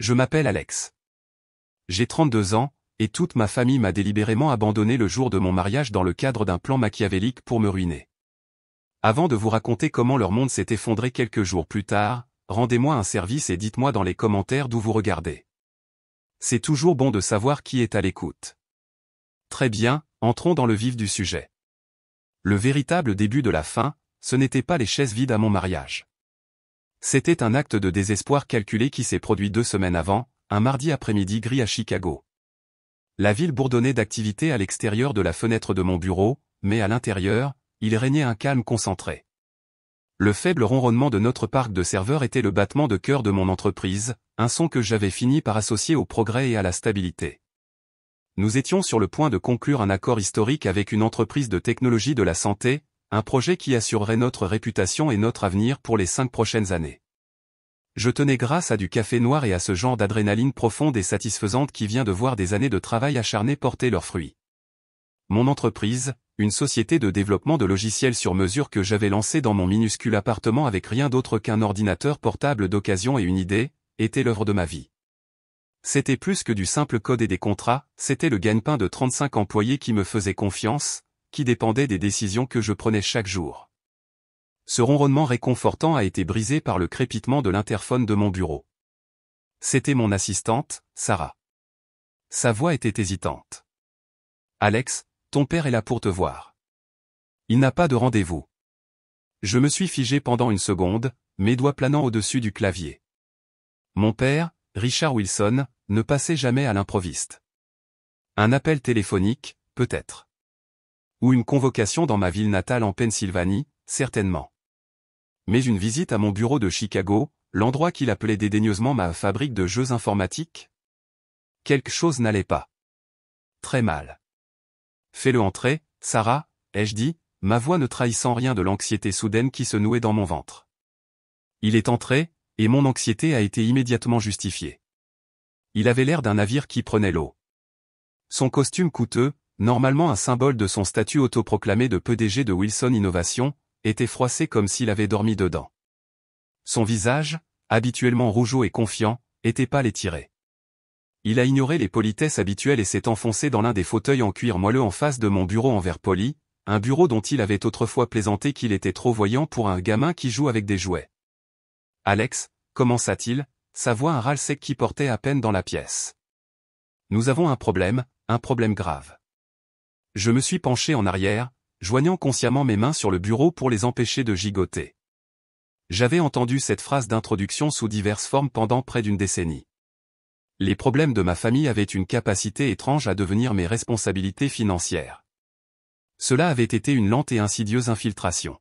Je m'appelle Alex. J'ai 32 ans, et toute ma famille m'a délibérément abandonné le jour de mon mariage dans le cadre d'un plan machiavélique pour me ruiner. Avant de vous raconter comment leur monde s'est effondré quelques jours plus tard, rendez-moi un service et dites-moi dans les commentaires d'où vous regardez. C'est toujours bon de savoir qui est à l'écoute. Très bien, entrons dans le vif du sujet. Le véritable début de la fin, ce n'était pas les chaises vides à mon mariage. C'était un acte de désespoir calculé qui s'est produit 2 semaines avant, un mardi après-midi gris à Chicago. La ville bourdonnait d'activité à l'extérieur de la fenêtre de mon bureau, mais à l'intérieur, il régnait un calme concentré. Le faible ronronnement de notre parc de serveurs était le battement de cœur de mon entreprise, un son que j'avais fini par associer au progrès et à la stabilité. Nous étions sur le point de conclure un accord historique avec une entreprise de technologie de la santé, un projet qui assurerait notre réputation et notre avenir pour les 5 prochaines années. Je tenais grâce à du café noir et à ce genre d'adrénaline profonde et satisfaisante qui vient de voir des années de travail acharné porter leurs fruits. Mon entreprise, une société de développement de logiciels sur mesure que j'avais lancée dans mon minuscule appartement avec rien d'autre qu'un ordinateur portable d'occasion et une idée, était l'œuvre de ma vie. C'était plus que du simple code et des contrats, c'était le gagne-pain de 35 employés qui me faisaient confiance, qui dépendaient des décisions que je prenais chaque jour. Ce ronronnement réconfortant a été brisé par le crépitement de l'interphone de mon bureau. C'était mon assistante, Sarah. Sa voix était hésitante. « Alex, ton père est là pour te voir. Il n'a pas de rendez-vous. » Je me suis figé pendant une seconde, mes doigts planant au-dessus du clavier. Mon père, Richard Wilson, ne passait jamais à l'improviste. Un appel téléphonique, peut-être. Ou une convocation dans ma ville natale en Pennsylvanie, certainement. Mais une visite à mon bureau de Chicago, l'endroit qu'il appelait dédaigneusement ma fabrique de jeux informatiques? Quelque chose n'allait pas. Très mal. « Fais-le entrer, Sarah » ai-je dit, ma voix ne trahissant rien de l'anxiété soudaine qui se nouait dans mon ventre. Il est entré, et mon anxiété a été immédiatement justifiée. Il avait l'air d'un navire qui prenait l'eau. Son costume coûteux, normalement un symbole de son statut autoproclamé de PDG de Wilson Innovation, était froissé comme s'il avait dormi dedans. Son visage, habituellement rougeaud et confiant, était pâle et tiré. Il a ignoré les politesses habituelles et s'est enfoncé dans l'un des fauteuils en cuir moelleux en face de mon bureau en verre poli, un bureau dont il avait autrefois plaisanté qu'il était trop voyant pour un gamin qui joue avec des jouets. « Alex » commença-t-il, sa voix un râle sec qui portait à peine dans la pièce. « Nous avons un problème grave. » Je me suis penché en arrière, joignant consciemment mes mains sur le bureau pour les empêcher de gigoter. J'avais entendu cette phrase d'introduction sous diverses formes pendant près d'une décennie. Les problèmes de ma famille avaient une capacité étrange à devenir mes responsabilités financières. Cela avait été une lente et insidieuse infiltration.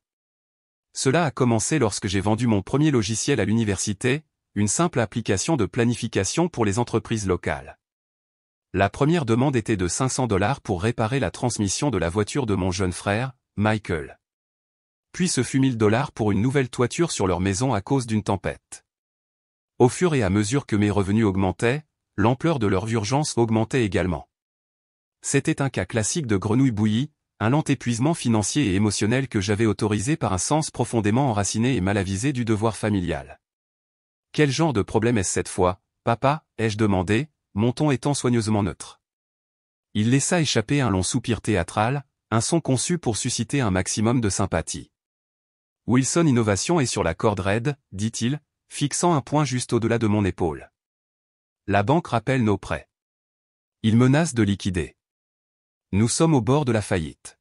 Cela a commencé lorsque j'ai vendu mon premier logiciel à l'université, une simple application de planification pour les entreprises locales. La première demande était de $500 pour réparer la transmission de la voiture de mon jeune frère, Michael. Puis ce fut $1000 pour une nouvelle toiture sur leur maison à cause d'une tempête. Au fur et à mesure que mes revenus augmentaient, l'ampleur de leur urgence augmentait également. C'était un cas classique de grenouille bouillie, un lent épuisement financier et émotionnel que j'avais autorisé par un sens profondément enraciné et mal avisé du devoir familial. « Quel genre de problème est-ce cette fois, papa » ai-je demandé, mon ton étant soigneusement neutre. Il laissa échapper un long soupir théâtral, un son conçu pour susciter un maximum de sympathie. « Wilson Innovation est sur la corde raide » dit-il, fixant un point juste au-delà de mon épaule. « La banque rappelle nos prêts. Il menace de liquider. Nous sommes au bord de la faillite. »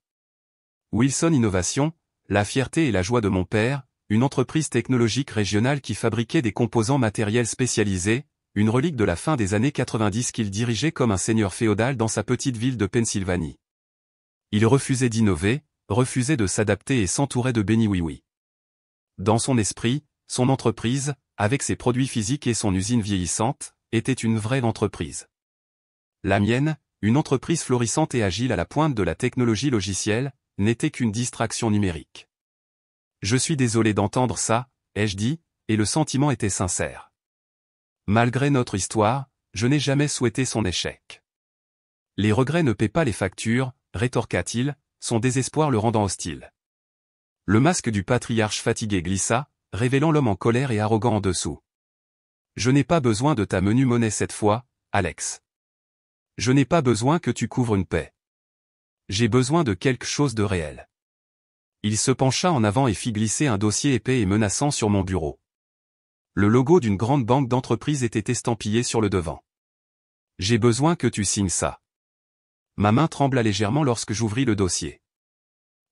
Wilson Innovation, la fierté et la joie de mon père, une entreprise technologique régionale qui fabriquait des composants matériels spécialisés, une relique de la fin des années 90 qu'il dirigeait comme un seigneur féodal dans sa petite ville de Pennsylvanie. Il refusait d'innover, refusait de s'adapter et s'entourait de béni oui-oui. Dans son esprit, son entreprise, avec ses produits physiques et son usine vieillissante, était une vraie entreprise. La mienne, une entreprise florissante et agile à la pointe de la technologie logicielle, n'était qu'une distraction numérique. « Je suis désolé d'entendre ça » ai-je dit, et le sentiment était sincère. Malgré notre histoire, je n'ai jamais souhaité son échec. Les regrets ne paient pas les factures, rétorqua-t-il, son désespoir le rendant hostile. Le masque du patriarche fatigué glissa, révélant l'homme en colère et arrogant en dessous. Je n'ai pas besoin de ta menue monnaie cette fois, Alex. Je n'ai pas besoin que tu couvres une paix. J'ai besoin de quelque chose de réel. Il se pencha en avant et fit glisser un dossier épais et menaçant sur mon bureau. Le logo d'une grande banque d'entreprise était estampillé sur le devant. J'ai besoin que tu signes ça. Ma main trembla légèrement lorsque j'ouvris le dossier.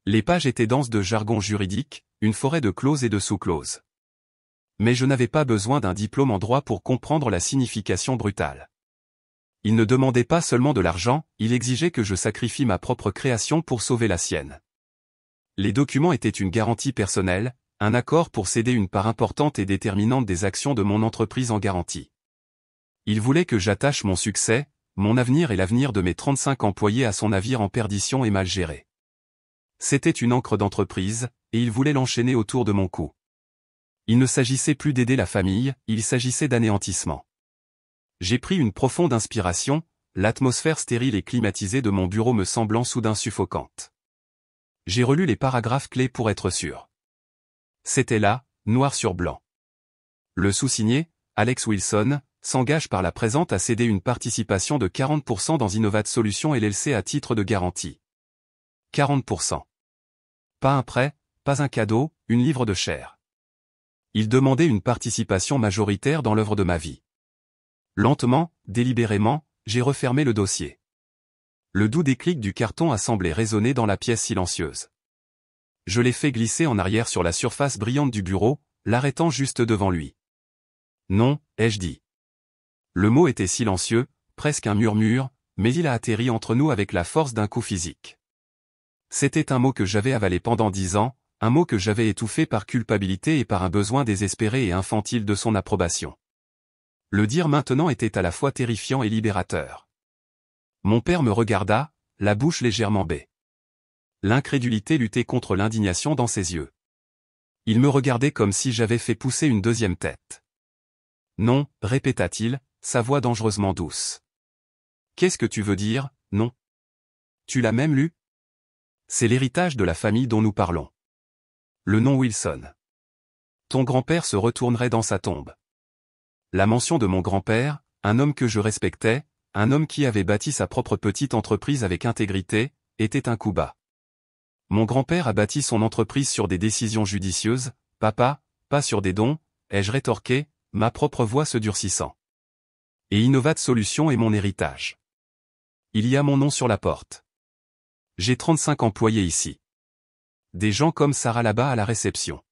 Les pages étaient denses de jargon juridique, une forêt de clauses et de sous-clauses. Mais je n'avais pas besoin d'un diplôme en droit pour comprendre la signification brutale. Il ne demandait pas seulement de l'argent, il exigeait que je sacrifie ma propre création pour sauver la sienne. Les documents étaient une garantie personnelle, un accord pour céder une part importante et déterminante des actions de mon entreprise en garantie. Il voulait que j'attache mon succès, mon avenir et l'avenir de mes 35 employés à son navire en perdition et mal géré. C'était une ancre d'entreprise, et il voulait l'enchaîner autour de mon cou. Il ne s'agissait plus d'aider la famille, il s'agissait d'anéantissement. J'ai pris une profonde inspiration, l'atmosphère stérile et climatisée de mon bureau me semblant soudain suffocante. J'ai relu les paragraphes clés pour être sûr. C'était là, noir sur blanc. Le sous-signé, Alex Wilson, s'engage par la présente à céder une participation de 40% dans Innovat Solutions LLC à titre de garantie. 40%. Pas un prêt, pas un cadeau, une livre de chair. Il demandait une participation majoritaire dans l'œuvre de ma vie. Lentement, délibérément, j'ai refermé le dossier. Le doux déclic du carton a semblé résonner dans la pièce silencieuse. Je l'ai fait glisser en arrière sur la surface brillante du bureau, l'arrêtant juste devant lui. Non, ai-je dit. Le mot était silencieux, presque un murmure, mais il a atterri entre nous avec la force d'un coup physique. C'était un mot que j'avais avalé pendant 10 ans, un mot que j'avais étouffé par culpabilité et par un besoin désespéré et infantile de son approbation. Le dire maintenant était à la fois terrifiant et libérateur. Mon père me regarda, la bouche légèrement bée. L'incrédulité luttait contre l'indignation dans ses yeux. Il me regardait comme si j'avais fait pousser une deuxième tête. Non, répéta-t-il, sa voix dangereusement douce. Qu'est-ce que tu veux dire, non? Tu l'as même lu? C'est l'héritage de la famille dont nous parlons. Le nom Wilson. Ton grand-père se retournerait dans sa tombe. La mention de mon grand-père, un homme que je respectais, un homme qui avait bâti sa propre petite entreprise avec intégrité, était un coup bas. Mon grand-père a bâti son entreprise sur des décisions judicieuses, papa, pas sur des dons, ai-je rétorqué, ma propre voix se durcissant. Et Innovat Solutions est mon héritage. Il y a mon nom sur la porte. J'ai 35 employés ici. Des gens comme Sarah là-bas à la réception.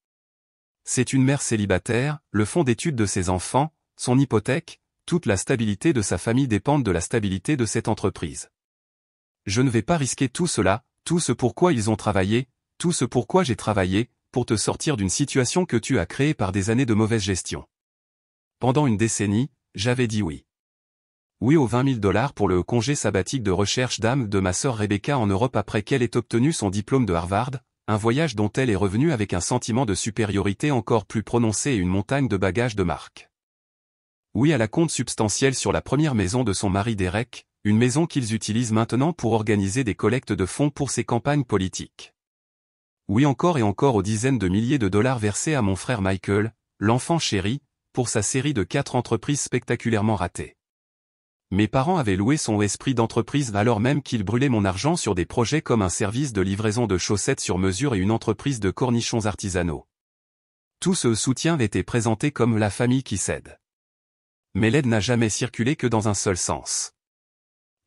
C'est une mère célibataire, le fonds d'études de ses enfants, son hypothèque, toute la stabilité de sa famille dépendent de la stabilité de cette entreprise. Je ne vais pas risquer tout cela, tout ce pourquoi ils ont travaillé, tout ce pourquoi j'ai travaillé, pour te sortir d'une situation que tu as créée par des années de mauvaise gestion. Pendant une décennie, j'avais dit oui. Oui aux 20 000 $ pour le congé sabbatique de recherche d'âme de ma sœur Rebecca en Europe après qu'elle ait obtenu son diplôme de Harvard, un voyage dont elle est revenue avec un sentiment de supériorité encore plus prononcé et une montagne de bagages de marque. Oui à la compte substantielle sur la première maison de son mari Derek, une maison qu'ils utilisent maintenant pour organiser des collectes de fonds pour ses campagnes politiques. Oui encore et encore aux dizaines de milliers de dollars versés à mon frère Michael, l'enfant chéri, pour sa série de 4 entreprises spectaculairement ratées. Mes parents avaient loué son esprit d'entreprise alors même qu'ils brûlaient mon argent sur des projets comme un service de livraison de chaussettes sur mesure et une entreprise de cornichons artisanaux. Tout ce soutien était présenté comme la famille qui cède. Mais l'aide n'a jamais circulé que dans un seul sens.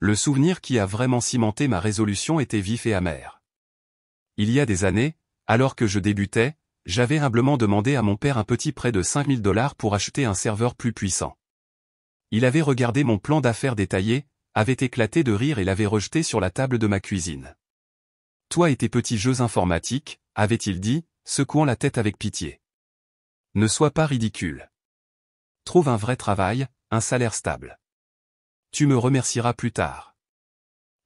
Le souvenir qui a vraiment cimenté ma résolution était vif et amer. Il y a des années, alors que je débutais, j'avais humblement demandé à mon père un petit prêt de 5 000 $ pour acheter un serveur plus puissant. Il avait regardé mon plan d'affaires détaillé, avait éclaté de rire et l'avait rejeté sur la table de ma cuisine. Toi et tes petits jeux informatiques, avait-il dit, secouant la tête avec pitié. Ne sois pas ridicule. Trouve un vrai travail, un salaire stable. Tu me remercieras plus tard.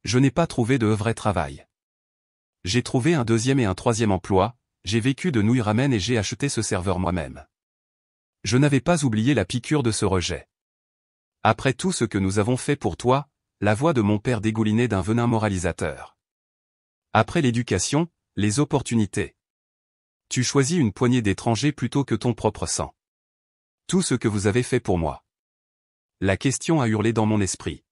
Je n'ai pas trouvé de vrai travail. J'ai trouvé un deuxième et un troisième emploi, j'ai vécu de nouilles ramen et j'ai acheté ce serveur moi-même. Je n'avais pas oublié la piqûre de ce rejet. Après tout ce que nous avons fait pour toi, la voix de mon père dégoulinait d'un venin moralisateur. Après l'éducation, les opportunités. Tu choisis une poignée d'étrangers plutôt que ton propre sang. Tout ce que vous avez fait pour moi. La question a hurlé dans mon esprit.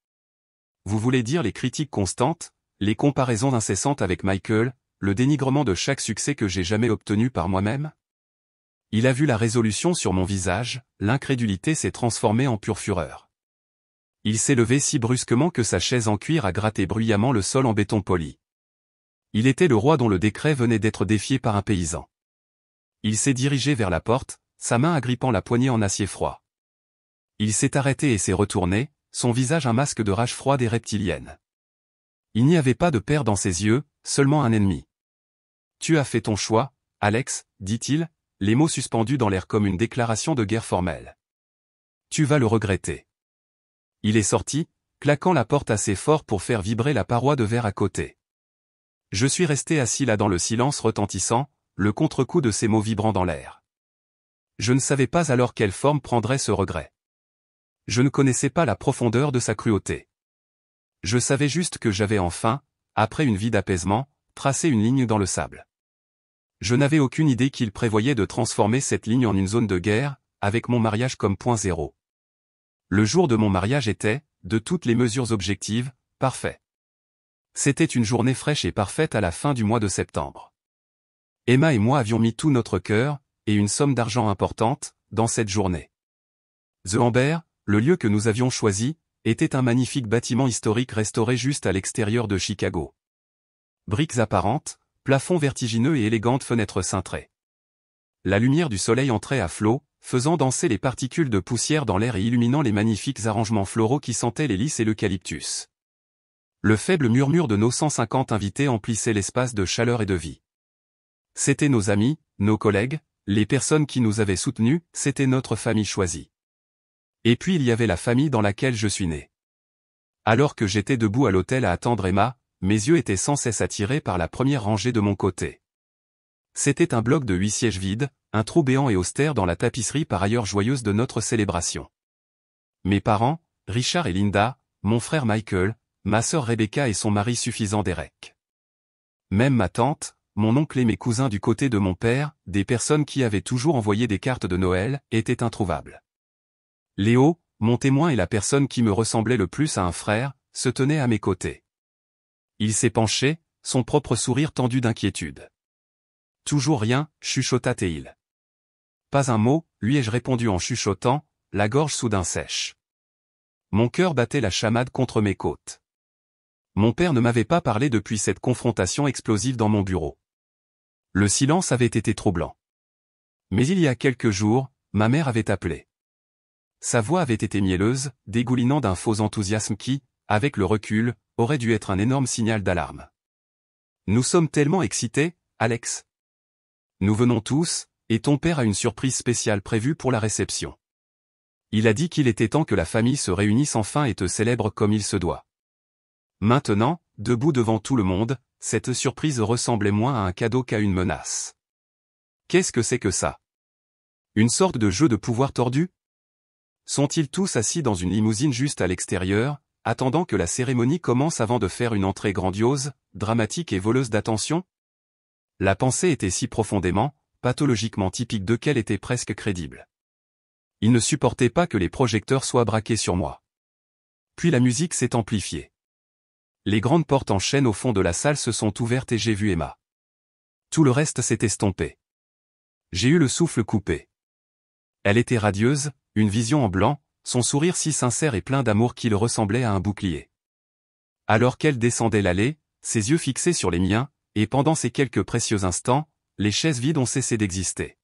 Vous voulez dire les critiques constantes, les comparaisons incessantes avec Michael, le dénigrement de chaque succès que j'ai jamais obtenu par moi-même? Il a vu la résolution sur mon visage, l'incrédulité s'est transformée en pure fureur. Il s'est levé si brusquement que sa chaise en cuir a gratté bruyamment le sol en béton poli. Il était le roi dont le décret venait d'être défié par un paysan. Il s'est dirigé vers la porte, sa main agrippant la poignée en acier froid. Il s'est arrêté et s'est retourné, son visage un masque de rage froide et reptilienne. Il n'y avait pas de père dans ses yeux, seulement un ennemi. Tu as fait ton choix, Alex, dit-il, les mots suspendus dans l'air comme une déclaration de guerre formelle. Tu vas le regretter. Il est sorti, claquant la porte assez fort pour faire vibrer la paroi de verre à côté. Je suis resté assis là dans le silence retentissant, le contre-coup de ces mots vibrant dans l'air. Je ne savais pas alors quelle forme prendrait ce regret. Je ne connaissais pas la profondeur de sa cruauté. Je savais juste que j'avais enfin, après une vie d'apaisement, tracé une ligne dans le sable. Je n'avais aucune idée qu'il prévoyait de transformer cette ligne en une zone de guerre, avec mon mariage comme point zéro. Le jour de mon mariage était, de toutes les mesures objectives, parfait. C'était une journée fraîche et parfaite à la fin du mois de septembre. Emma et moi avions mis tout notre cœur, et une somme d'argent importante, dans cette journée. The Amber, le lieu que nous avions choisi, était un magnifique bâtiment historique restauré juste à l'extérieur de Chicago. Briques apparentes, plafond vertigineux et élégantes fenêtres cintrées. La lumière du soleil entrait à flots, faisant danser les particules de poussière dans l'air et illuminant les magnifiques arrangements floraux qui sentaient les lys et l'eucalyptus. Le faible murmure de nos 150 invités emplissait l'espace de chaleur et de vie. C'étaient nos amis, nos collègues, les personnes qui nous avaient soutenus, c'était notre famille choisie. Et puis il y avait la famille dans laquelle je suis né. Alors que j'étais debout à l'hôtel à attendre Emma, mes yeux étaient sans cesse attirés par la première rangée de mon côté. C'était un bloc de 8 sièges vides, un trou béant et austère dans la tapisserie par ailleurs joyeuse de notre célébration. Mes parents, Richard et Linda, mon frère Michael, ma sœur Rebecca et son mari suffisant Derek. Même ma tante, mon oncle et mes cousins du côté de mon père, des personnes qui avaient toujours envoyé des cartes de Noël, étaient introuvables. Léo, mon témoin et la personne qui me ressemblait le plus à un frère, se tenait à mes côtés. Il s'est penché, son propre sourire tendu d'inquiétude. Toujours rien, chuchota-t-il. Pas un mot, lui ai-je répondu en chuchotant, la gorge soudain sèche. Mon cœur battait la chamade contre mes côtes. Mon père ne m'avait pas parlé depuis cette confrontation explosive dans mon bureau. Le silence avait été troublant. Mais il y a quelques jours, ma mère avait appelé. Sa voix avait été mielleuse, dégoulinant d'un faux enthousiasme qui, avec le recul, aurait dû être un énorme signal d'alarme. Nous sommes tellement excités, Alex. Nous venons tous, et ton père a une surprise spéciale prévue pour la réception. Il a dit qu'il était temps que la famille se réunisse enfin et te célèbre comme il se doit. Maintenant, debout devant tout le monde, cette surprise ressemblait moins à un cadeau qu'à une menace. Qu'est-ce que c'est que ça? Une sorte de jeu de pouvoir tordu? Sont-ils tous assis dans une limousine juste à l'extérieur, attendant que la cérémonie commence avant de faire une entrée grandiose, dramatique et voleuse d'attention? La pensée était si profondément, pathologiquement typique d'eux qu'elle était presque crédible. Ils ne supportaient pas que les projecteurs soient braqués sur moi. Puis la musique s'est amplifiée. Les grandes portes en chêne au fond de la salle se sont ouvertes et j'ai vu Emma. Tout le reste s'est estompé. J'ai eu le souffle coupé. Elle était radieuse, une vision en blanc, son sourire si sincère et plein d'amour qu'il ressemblait à un bouclier. Alors qu'elle descendait l'allée, ses yeux fixés sur les miens, et pendant ces quelques précieux instants, les chaises vides ont cessé d'exister.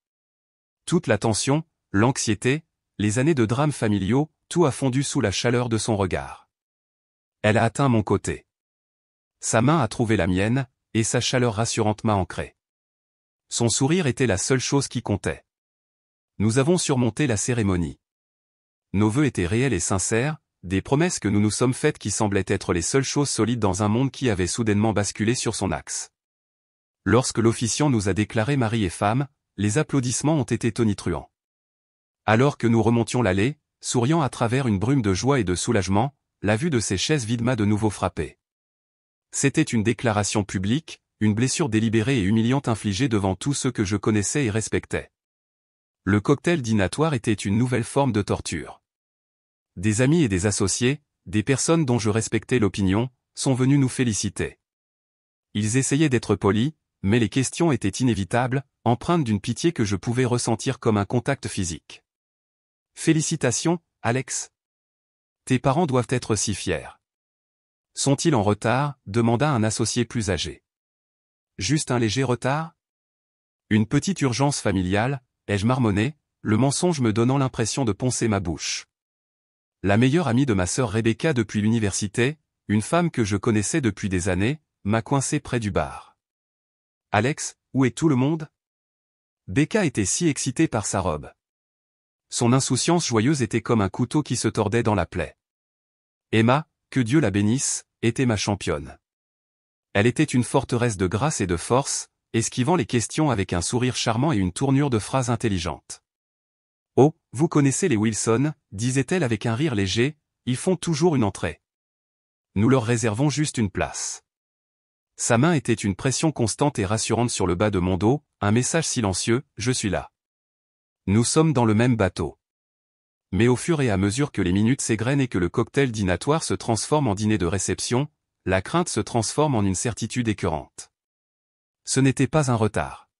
Toute la tension, l'anxiété, les années de drames familiaux, tout a fondu sous la chaleur de son regard. Elle a atteint mon côté. Sa main a trouvé la mienne, et sa chaleur rassurante m'a ancré. Son sourire était la seule chose qui comptait. Nous avons surmonté la cérémonie. Nos vœux étaient réels et sincères, des promesses que nous nous sommes faites qui semblaient être les seules choses solides dans un monde qui avait soudainement basculé sur son axe. Lorsque l'officiant nous a déclarés mari et femme, les applaudissements ont été tonitruants. Alors que nous remontions l'allée, souriant à travers une brume de joie et de soulagement, la vue de ces chaises vides m'a de nouveau frappé. C'était une déclaration publique, une blessure délibérée et humiliante infligée devant tous ceux que je connaissais et respectais. Le cocktail dînatoire était une nouvelle forme de torture. Des amis et des associés, des personnes dont je respectais l'opinion, sont venus nous féliciter. Ils essayaient d'être polis, mais les questions étaient inévitables, empreintes d'une pitié que je pouvais ressentir comme un contact physique. Félicitations, Alex. Tes parents doivent être si fiers. Sont-ils en retard? Demanda un associé plus âgé. Juste un léger retard? Une petite urgence familiale, ai-je marmonné, le mensonge me donnant l'impression de poncer ma bouche. La meilleure amie de ma sœur Rebecca depuis l'université, une femme que je connaissais depuis des années, m'a coincé près du bar. Alex, où est tout le monde? Becca était si excitée par sa robe. Son insouciance joyeuse était comme un couteau qui se tordait dans la plaie. Emma, que Dieu la bénisse, était ma championne. Elle était une forteresse de grâce et de force, esquivant les questions avec un sourire charmant et une tournure de phrases intelligentes. « Oh, vous connaissez les Wilson, disait-elle avec un rire léger, ils font toujours une entrée. Nous leur réservons juste une place. » Sa main était une pression constante et rassurante sur le bas de mon dos, un message silencieux, je suis là. Nous sommes dans le même bateau. Mais au fur et à mesure que les minutes s'égrènent et que le cocktail dînatoire se transforme en dîner de réception, la crainte se transforme en une certitude écœurante. Ce n'était pas un retard.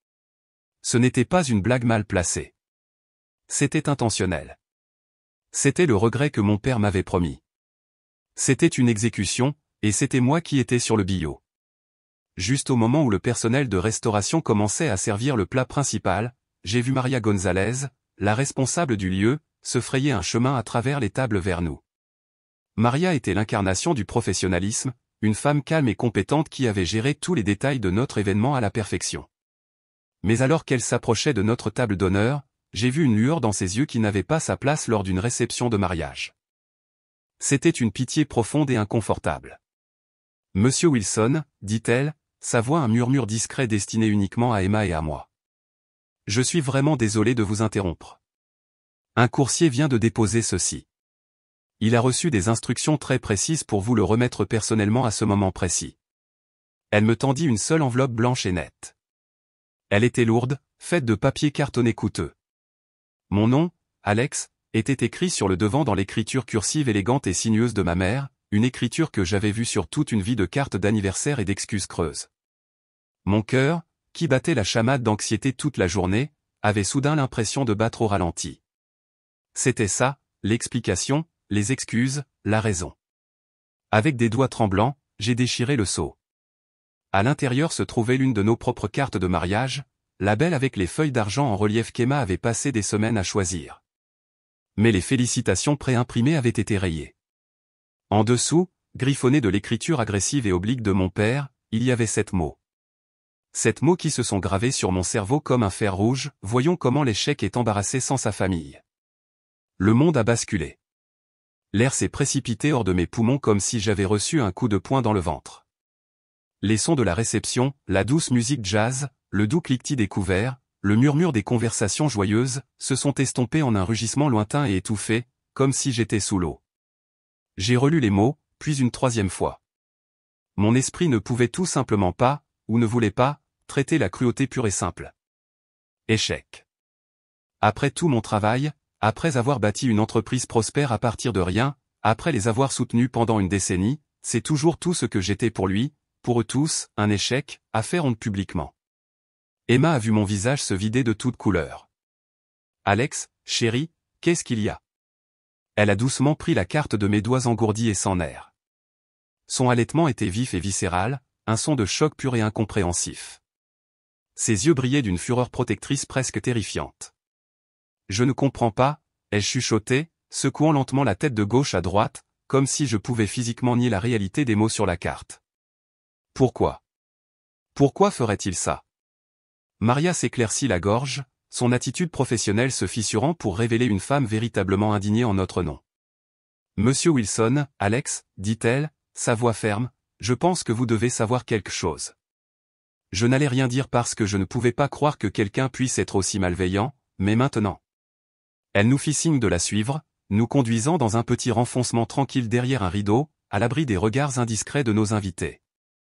Ce n'était pas une blague mal placée. C'était intentionnel. C'était le regret que mon père m'avait promis. C'était une exécution, et c'était moi qui étais sur le billot. Juste au moment où le personnel de restauration commençait à servir le plat principal, j'ai vu Maria Gonzalez, la responsable du lieu, se frayer un chemin à travers les tables vers nous. Maria était l'incarnation du professionnalisme, une femme calme et compétente qui avait géré tous les détails de notre événement à la perfection. Mais alors qu'elle s'approchait de notre table d'honneur, j'ai vu une lueur dans ses yeux qui n'avait pas sa place lors d'une réception de mariage. C'était une pitié profonde et inconfortable. « Monsieur Wilson, dit-elle, sa voix un murmure discret destiné uniquement à Emma et à moi. Je suis vraiment désolé de vous interrompre. Un coursier vient de déposer ceci. Il a reçu des instructions très précises pour vous le remettre personnellement à ce moment précis. » Elle me tendit une seule enveloppe blanche et nette. Elle était lourde, faite de papier cartonné coûteux. Mon nom, Alex, était écrit sur le devant dans l'écriture cursive élégante et sinueuse de ma mère, une écriture que j'avais vue sur toute une vie de cartes d'anniversaire et d'excuses creuses. Mon cœur, qui battait la chamade d'anxiété toute la journée, avait soudain l'impression de battre au ralenti. C'était ça, l'explication, les excuses, la raison. Avec des doigts tremblants, j'ai déchiré le sceau. À l'intérieur se trouvait l'une de nos propres cartes de mariage, la belle avec les feuilles d'argent en relief qu'Emma avait passé des semaines à choisir. Mais les félicitations préimprimées avaient été rayées. En dessous, griffonné de l'écriture agressive et oblique de mon père, il y avait 7 mots. 7 mots qui se sont gravés sur mon cerveau comme un fer rouge, voyons comment l'échec est embarrassé sans sa famille. Le monde a basculé. L'air s'est précipité hors de mes poumons comme si j'avais reçu un coup de poing dans le ventre. Les sons de la réception, la douce musique jazz, le doux cliquetis des couverts, le murmure des conversations joyeuses, se sont estompés en un rugissement lointain et étouffé, comme si j'étais sous l'eau. J'ai relu les mots, puis une 3e fois. Mon esprit ne pouvait tout simplement pas, ou ne voulait pas, traiter la cruauté pure et simple. Échec. Après tout mon travail, après avoir bâti une entreprise prospère à partir de rien, après les avoir soutenus pendant une décennie, c'est toujours tout ce que j'étais pour lui, pour eux tous, un échec, à faire honte publiquement. Emma a vu mon visage se vider de toute couleur. « Alex, chérie, qu'est-ce qu'il y a ?» Elle a doucement pris la carte de mes doigts engourdis et sans nerfs. Son halètement était vif et viscéral, un son de choc pur et incompréhensif. Ses yeux brillaient d'une fureur protectrice presque terrifiante. « Je ne comprends pas, » ai-je chuchoté, secouant lentement la tête de gauche à droite, comme si je pouvais physiquement nier la réalité des mots sur la carte. « Pourquoi? Pourquoi ferait-il ça ?» Maria s'éclaircit la gorge, son attitude professionnelle se fissurant pour révéler une femme véritablement indignée en notre nom. « Monsieur Wilson, Alex, dit-elle, sa voix ferme, je pense que vous devez savoir quelque chose. » Je n'allais rien dire parce que je ne pouvais pas croire que quelqu'un puisse être aussi malveillant, mais maintenant. Elle nous fit signe de la suivre, nous conduisant dans un petit renfoncement tranquille derrière un rideau, à l'abri des regards indiscrets de nos invités.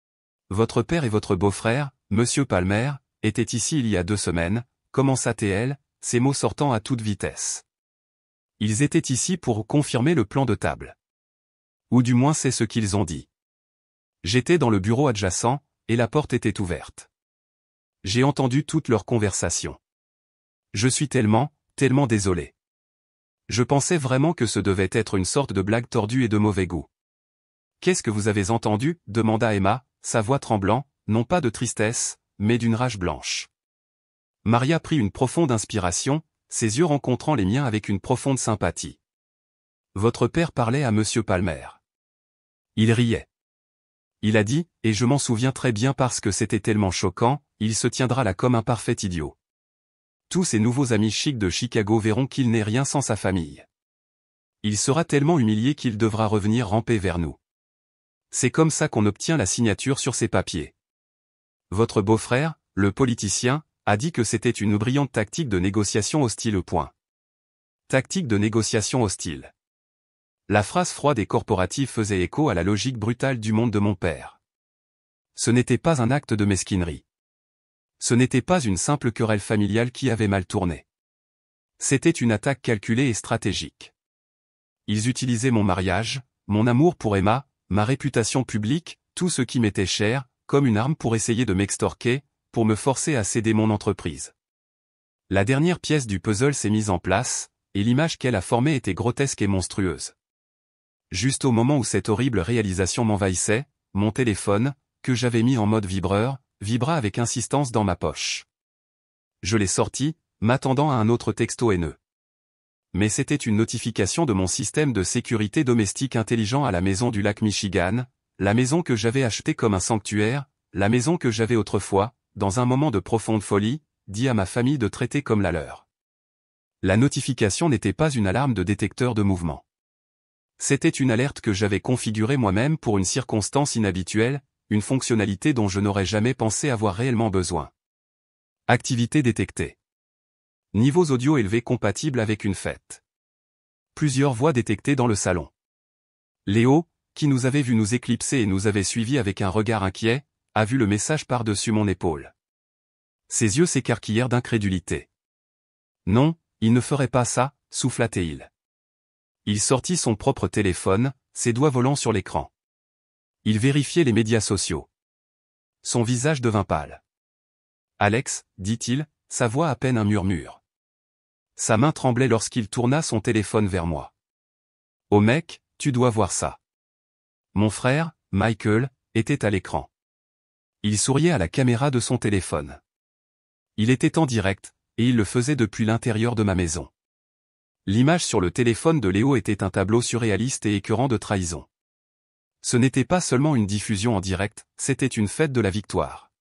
« Votre père et votre beau-frère, Monsieur Palmer, étaient ici il y a 2 semaines, commença-t-elle, ces mots sortant à toute vitesse. Ils étaient ici pour confirmer le plan de table. Ou du moins c'est ce qu'ils ont dit. J'étais dans le bureau adjacent, et la porte était ouverte. J'ai entendu toute leur conversation. Je suis tellement désolé. Je pensais vraiment que ce devait être une sorte de blague tordue et de mauvais goût. Qu'est-ce que vous avez entendu? Demanda Emma, sa voix tremblant, non pas de tristesse, mais d'une rage blanche. Maria prit une profonde inspiration, ses yeux rencontrant les miens avec une profonde sympathie. Votre père parlait à Monsieur Palmer. Il riait. Il a dit, et je m'en souviens très bien parce que c'était tellement choquant, il se tiendra là comme un parfait idiot. Tous ses nouveaux amis chics de Chicago verront qu'il n'est rien sans sa famille. Il sera tellement humilié qu'il devra revenir ramper vers nous. C'est comme ça qu'on obtient la signature sur ces papiers. Votre beau-frère, le politicien, a dit que c'était une brillante tactique de négociation hostile. Tactique de négociation hostile. La phrase froide et corporative faisait écho à la logique brutale du monde de mon père. Ce n'était pas un acte de mesquinerie. Ce n'était pas une simple querelle familiale qui avait mal tourné. C'était une attaque calculée et stratégique. Ils utilisaient mon mariage, mon amour pour Emma, ma réputation publique, tout ce qui m'était cher, comme une arme pour essayer de m'extorquer, pour me forcer à céder mon entreprise. La dernière pièce du puzzle s'est mise en place, et l'image qu'elle a formée était grotesque et monstrueuse. Juste au moment où cette horrible réalisation m'envahissait, mon téléphone, que j'avais mis en mode vibreur, vibra avec insistance dans ma poche. Je l'ai sorti, m'attendant à un autre texto haineux. Mais c'était une notification de mon système de sécurité domestique intelligent à la maison du lac Michigan, la maison que j'avais achetée comme un sanctuaire, la maison que j'avais autrefois, dans un moment de profonde folie, dit à ma famille de traiter comme la leur. La notification n'était pas une alarme de détecteur de mouvement. C'était une alerte que j'avais configurée moi-même pour une circonstance inhabituelle, une fonctionnalité dont je n'aurais jamais pensé avoir réellement besoin. Activité détectée. Niveaux audio élevés compatibles avec une fête. Plusieurs voix détectées dans le salon. Léo, qui nous avait vu nous éclipser et nous avait suivis avec un regard inquiet, a vu le message par-dessus mon épaule. Ses yeux s'écarquillèrent d'incrédulité. Non, il ne ferait pas ça, souffla-t-il. Il sortit son propre téléphone, ses doigts volant sur l'écran. Il vérifiait les médias sociaux. Son visage devint pâle. Alex, dit-il, sa voix à peine un murmure. Sa main tremblait lorsqu'il tourna son téléphone vers moi. Oh mec, tu dois voir ça. Mon frère, Michael, était à l'écran. Il souriait à la caméra de son téléphone. Il était en direct, et il le faisait depuis l'intérieur de ma maison. L'image sur le téléphone de Léo était un tableau surréaliste et écœurant de trahison. Ce n'était pas seulement une diffusion en direct, c'était une fête de la victoire.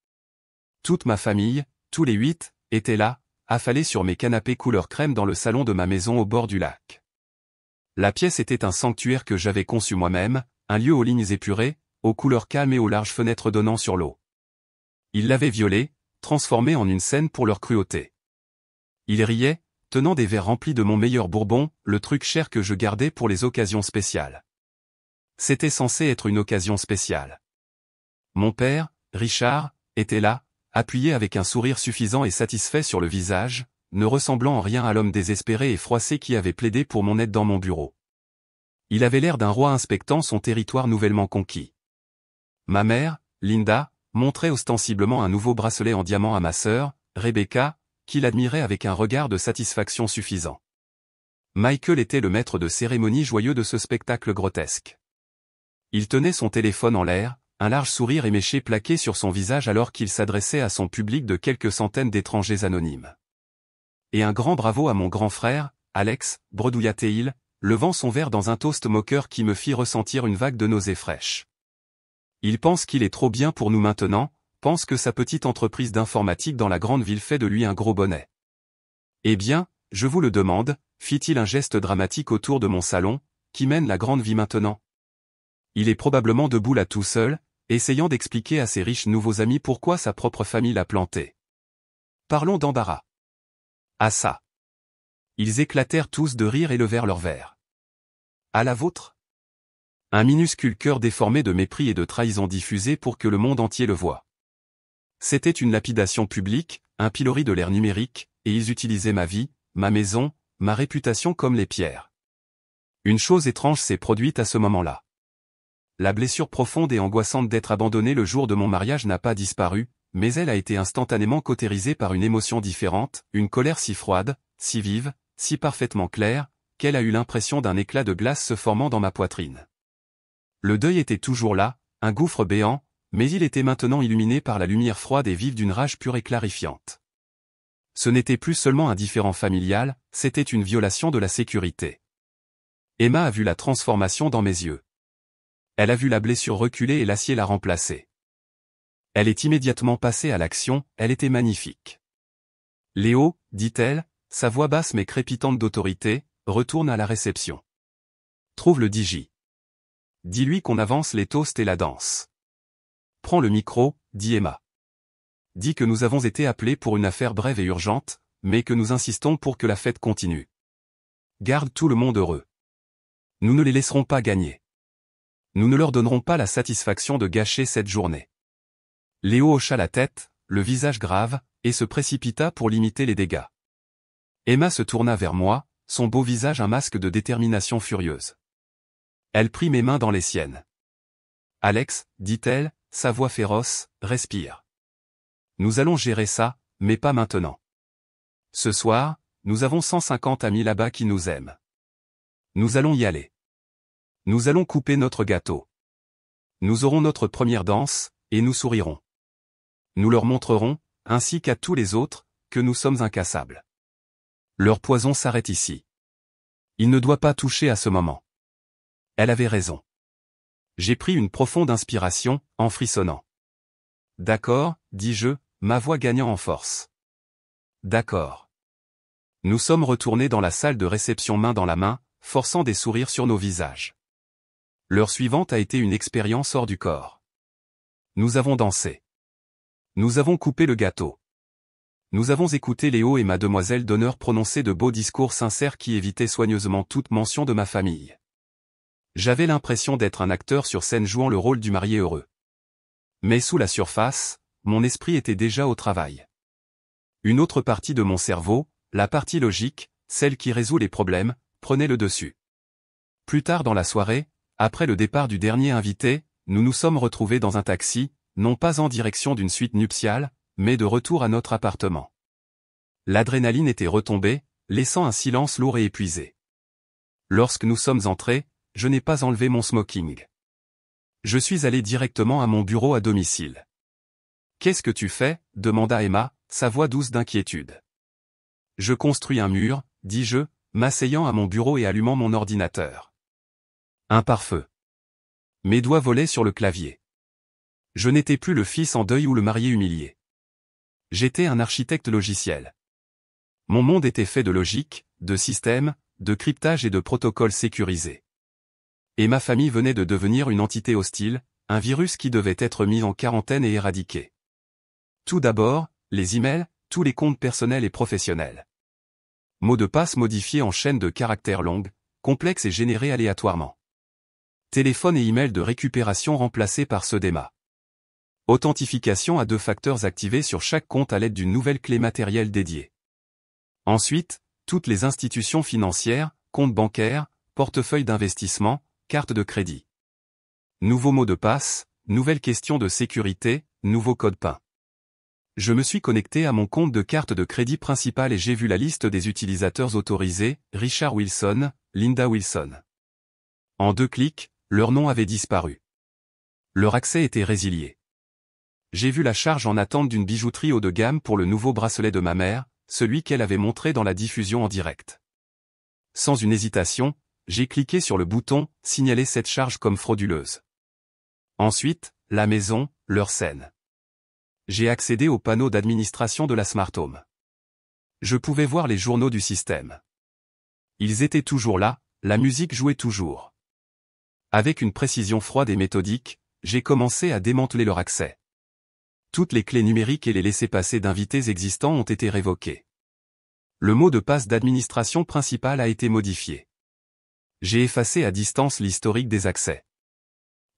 Toute ma famille, tous les 8, étaient là, affalés sur mes canapés couleur crème dans le salon de ma maison au bord du lac. La pièce était un sanctuaire que j'avais conçu moi-même, un lieu aux lignes épurées, aux couleurs calmes et aux larges fenêtres donnant sur l'eau. Ils l'avaient violé, transformé en une scène pour leur cruauté. Ils riaient, tenant des verres remplis de mon meilleur bourbon, le truc cher que je gardais pour les occasions spéciales. C'était censé être une occasion spéciale. Mon père, Richard, était là, appuyé avec un sourire suffisant et satisfait sur le visage, ne ressemblant en rien à l'homme désespéré et froissé qui avait plaidé pour mon aide dans mon bureau. Il avait l'air d'un roi inspectant son territoire nouvellement conquis. Ma mère, Linda, montrait ostensiblement un nouveau bracelet en diamant à ma sœur, Rebecca, qui l'admirait avec un regard de satisfaction suffisant. Michael était le maître de cérémonie joyeux de ce spectacle grotesque. Il tenait son téléphone en l'air, un large sourire éméché plaqué sur son visage alors qu'il s'adressait à son public de quelques centaines d'étrangers anonymes. Et un grand bravo à mon grand frère, Alex, bredouilla-t-il, levant son verre dans un toast moqueur qui me fit ressentir une vague de nausées fraîches. Il pense qu'il est trop bien pour nous maintenant, pense que sa petite entreprise d'informatique dans la grande ville fait de lui un gros bonnet. Eh bien, je vous le demande, fit-il un geste dramatique autour de mon salon, qui mène la grande vie maintenant? Il est probablement debout là tout seul, essayant d'expliquer à ses riches nouveaux amis pourquoi sa propre famille l'a planté. Parlons d'embarras. Ah ça. Ils éclatèrent tous de rire et levèrent leurs verres. À la vôtre? Un minuscule cœur déformé de mépris et de trahison diffusé pour que le monde entier le voie. C'était une lapidation publique, un pilori de l'ère numérique, et ils utilisaient ma vie, ma maison, ma réputation comme les pierres. Une chose étrange s'est produite à ce moment-là. La blessure profonde et angoissante d'être abandonné le jour de mon mariage n'a pas disparu, mais elle a été instantanément cautérisée par une émotion différente, une colère si froide, si vive, si parfaitement claire, qu'elle a eu l'impression d'un éclat de glace se formant dans ma poitrine. Le deuil était toujours là, un gouffre béant, mais il était maintenant illuminé par la lumière froide et vive d'une rage pure et clarifiante. Ce n'était plus seulement un différend familial, c'était une violation de la sécurité. Emma a vu la transformation dans mes yeux. Elle a vu la blessure reculer et l'acier la remplacer. Elle est immédiatement passée à l'action, elle était magnifique. Léo, dit-elle, sa voix basse mais crépitante d'autorité, retourne à la réception. Trouve le DJ. Dis-lui qu'on avance les toasts et la danse. Prends le micro, dit Emma. Dis que nous avons été appelés pour une affaire brève et urgente, mais que nous insistons pour que la fête continue. Garde tout le monde heureux. Nous ne les laisserons pas gagner. Nous ne leur donnerons pas la satisfaction de gâcher cette journée. Léo hocha la tête, le visage grave, et se précipita pour limiter les dégâts. Emma se tourna vers moi, son beau visage un masque de détermination furieuse. Elle prit mes mains dans les siennes. Alex, dit-elle, sa voix féroce, respire. Nous allons gérer ça, mais pas maintenant. Ce soir, nous avons 150 amis là-bas qui nous aiment. Nous allons y aller. Nous allons couper notre gâteau. Nous aurons notre première danse, et nous sourirons. Nous leur montrerons, ainsi qu'à tous les autres, que nous sommes incassables. Leur poison s'arrête ici. Il ne doit pas toucher à ce moment. Elle avait raison. J'ai pris une profonde inspiration, en frissonnant. D'accord, dis-je, ma voix gagnant en force. D'accord. Nous sommes retournés dans la salle de réception main dans la main, forçant des sourires sur nos visages. L'heure suivante a été une expérience hors du corps. Nous avons dansé. Nous avons coupé le gâteau. Nous avons écouté Léo et mademoiselle d'honneur prononcer de beaux discours sincères qui évitaient soigneusement toute mention de ma famille. J'avais l'impression d'être un acteur sur scène jouant le rôle du marié heureux. Mais sous la surface, mon esprit était déjà au travail. Une autre partie de mon cerveau, la partie logique, celle qui résout les problèmes, prenait le dessus. Plus tard dans la soirée, après le départ du dernier invité, nous nous sommes retrouvés dans un taxi, non pas en direction d'une suite nuptiale, mais de retour à notre appartement. L'adrénaline était retombée, laissant un silence lourd et épuisé. Lorsque nous sommes entrés, je n'ai pas enlevé mon smoking. Je suis allé directement à mon bureau à domicile. « Qu'est-ce que tu fais » demanda Emma, sa voix douce d'inquiétude. « Je construis un mur » dis-je, m'asseyant à mon bureau et allumant mon ordinateur. Un pare-feu. Mes doigts volaient sur le clavier. Je n'étais plus le fils en deuil ou le marié humilié. J'étais un architecte logiciel. Mon monde était fait de logique, de systèmes, de cryptage et de protocoles sécurisés. Et ma famille venait de devenir une entité hostile, un virus qui devait être mis en quarantaine et éradiqué. Tout d'abord, les emails, tous les comptes personnels et professionnels. Mots de passe modifiés en chaîne de caractères longues, complexes et générés aléatoirement. Téléphone et email de récupération remplacés par ceux d'Emma. Authentification à 2 facteurs activés sur chaque compte à l'aide d'une nouvelle clé matérielle dédiée. Ensuite, toutes les institutions financières, comptes bancaires, portefeuilles d'investissement, cartes de crédit. Nouveau mot de passe, nouvelle question de sécurité, nouveau code PIN. Je me suis connecté à mon compte de carte de crédit principal et j'ai vu la liste des utilisateurs autorisés, Richard Wilson, Linda Wilson. En 2 clics, leur nom avait disparu. Leur accès était résilié. J'ai vu la charge en attente d'une bijouterie haut de gamme pour le nouveau bracelet de ma mère, celui qu'elle avait montré dans la diffusion en direct. Sans une hésitation, j'ai cliqué sur le bouton « Signaler cette charge comme frauduleuse ». Ensuite, la maison, leur scène. J'ai accédé au panneau d'administration de la Smart Home. Je pouvais voir les journaux du système. Ils étaient toujours là, la musique jouait toujours. Avec une précision froide et méthodique, j'ai commencé à démanteler leur accès. Toutes les clés numériques et les laissez-passer d'invités existants ont été révoqués. Le mot de passe d'administration principale a été modifié. J'ai effacé à distance l'historique des accès.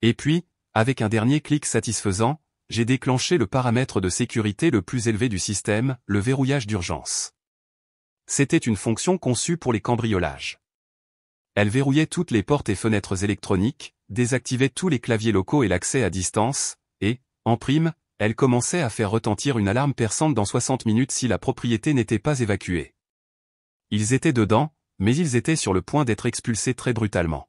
Et puis, avec un dernier clic satisfaisant, j'ai déclenché le paramètre de sécurité le plus élevé du système, le verrouillage d'urgence. C'était une fonction conçue pour les cambriolages. Elle verrouillait toutes les portes et fenêtres électroniques, désactivait tous les claviers locaux et l'accès à distance, et, en prime, elle commençait à faire retentir une alarme perçante dans 60 minutes si la propriété n'était pas évacuée. Ils étaient dedans, mais ils étaient sur le point d'être expulsés très brutalement.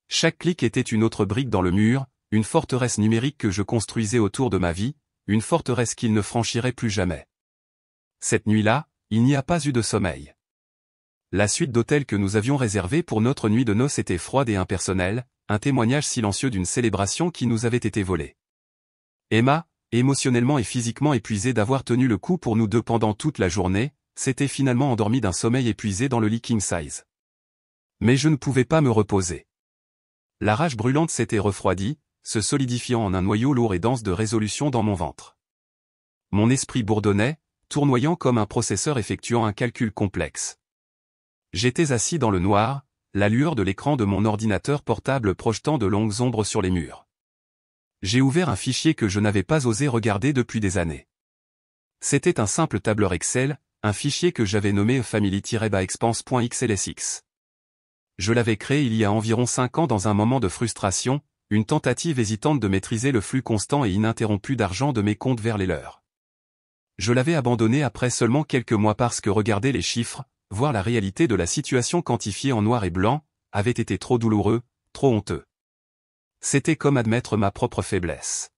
Chaque clic était une autre brique dans le mur, une forteresse numérique que je construisais autour de ma vie, une forteresse qu'ils ne franchiraient plus jamais. Cette nuit-là, il n'y a pas eu de sommeil. La suite d'hôtels que nous avions réservée pour notre nuit de noces était froide et impersonnelle, un témoignage silencieux d'une célébration qui nous avait été volée. Emma, émotionnellement et physiquement épuisée d'avoir tenu le coup pour nous deux pendant toute la journée, s'était finalement endormie d'un sommeil épuisé dans le lit king size. Mais je ne pouvais pas me reposer. La rage brûlante s'était refroidie, se solidifiant en un noyau lourd et dense de résolution dans mon ventre. Mon esprit bourdonnait, tournoyant comme un processeur effectuant un calcul complexe. J'étais assis dans le noir, la lueur de l'écran de mon ordinateur portable projetant de longues ombres sur les murs. J'ai ouvert un fichier que je n'avais pas osé regarder depuis des années. C'était un simple tableur Excel, un fichier que j'avais nommé family-expense.xlsx. Je l'avais créé il y a environ 5 ans dans un moment de frustration, une tentative hésitante de maîtriser le flux constant et ininterrompu d'argent de mes comptes vers les leurs. Je l'avais abandonné après seulement quelques mois parce que regarder les chiffres, voir la réalité de la situation quantifiée en noir et blanc, avait été trop douloureux, trop honteux. C'était comme admettre ma propre faiblesse.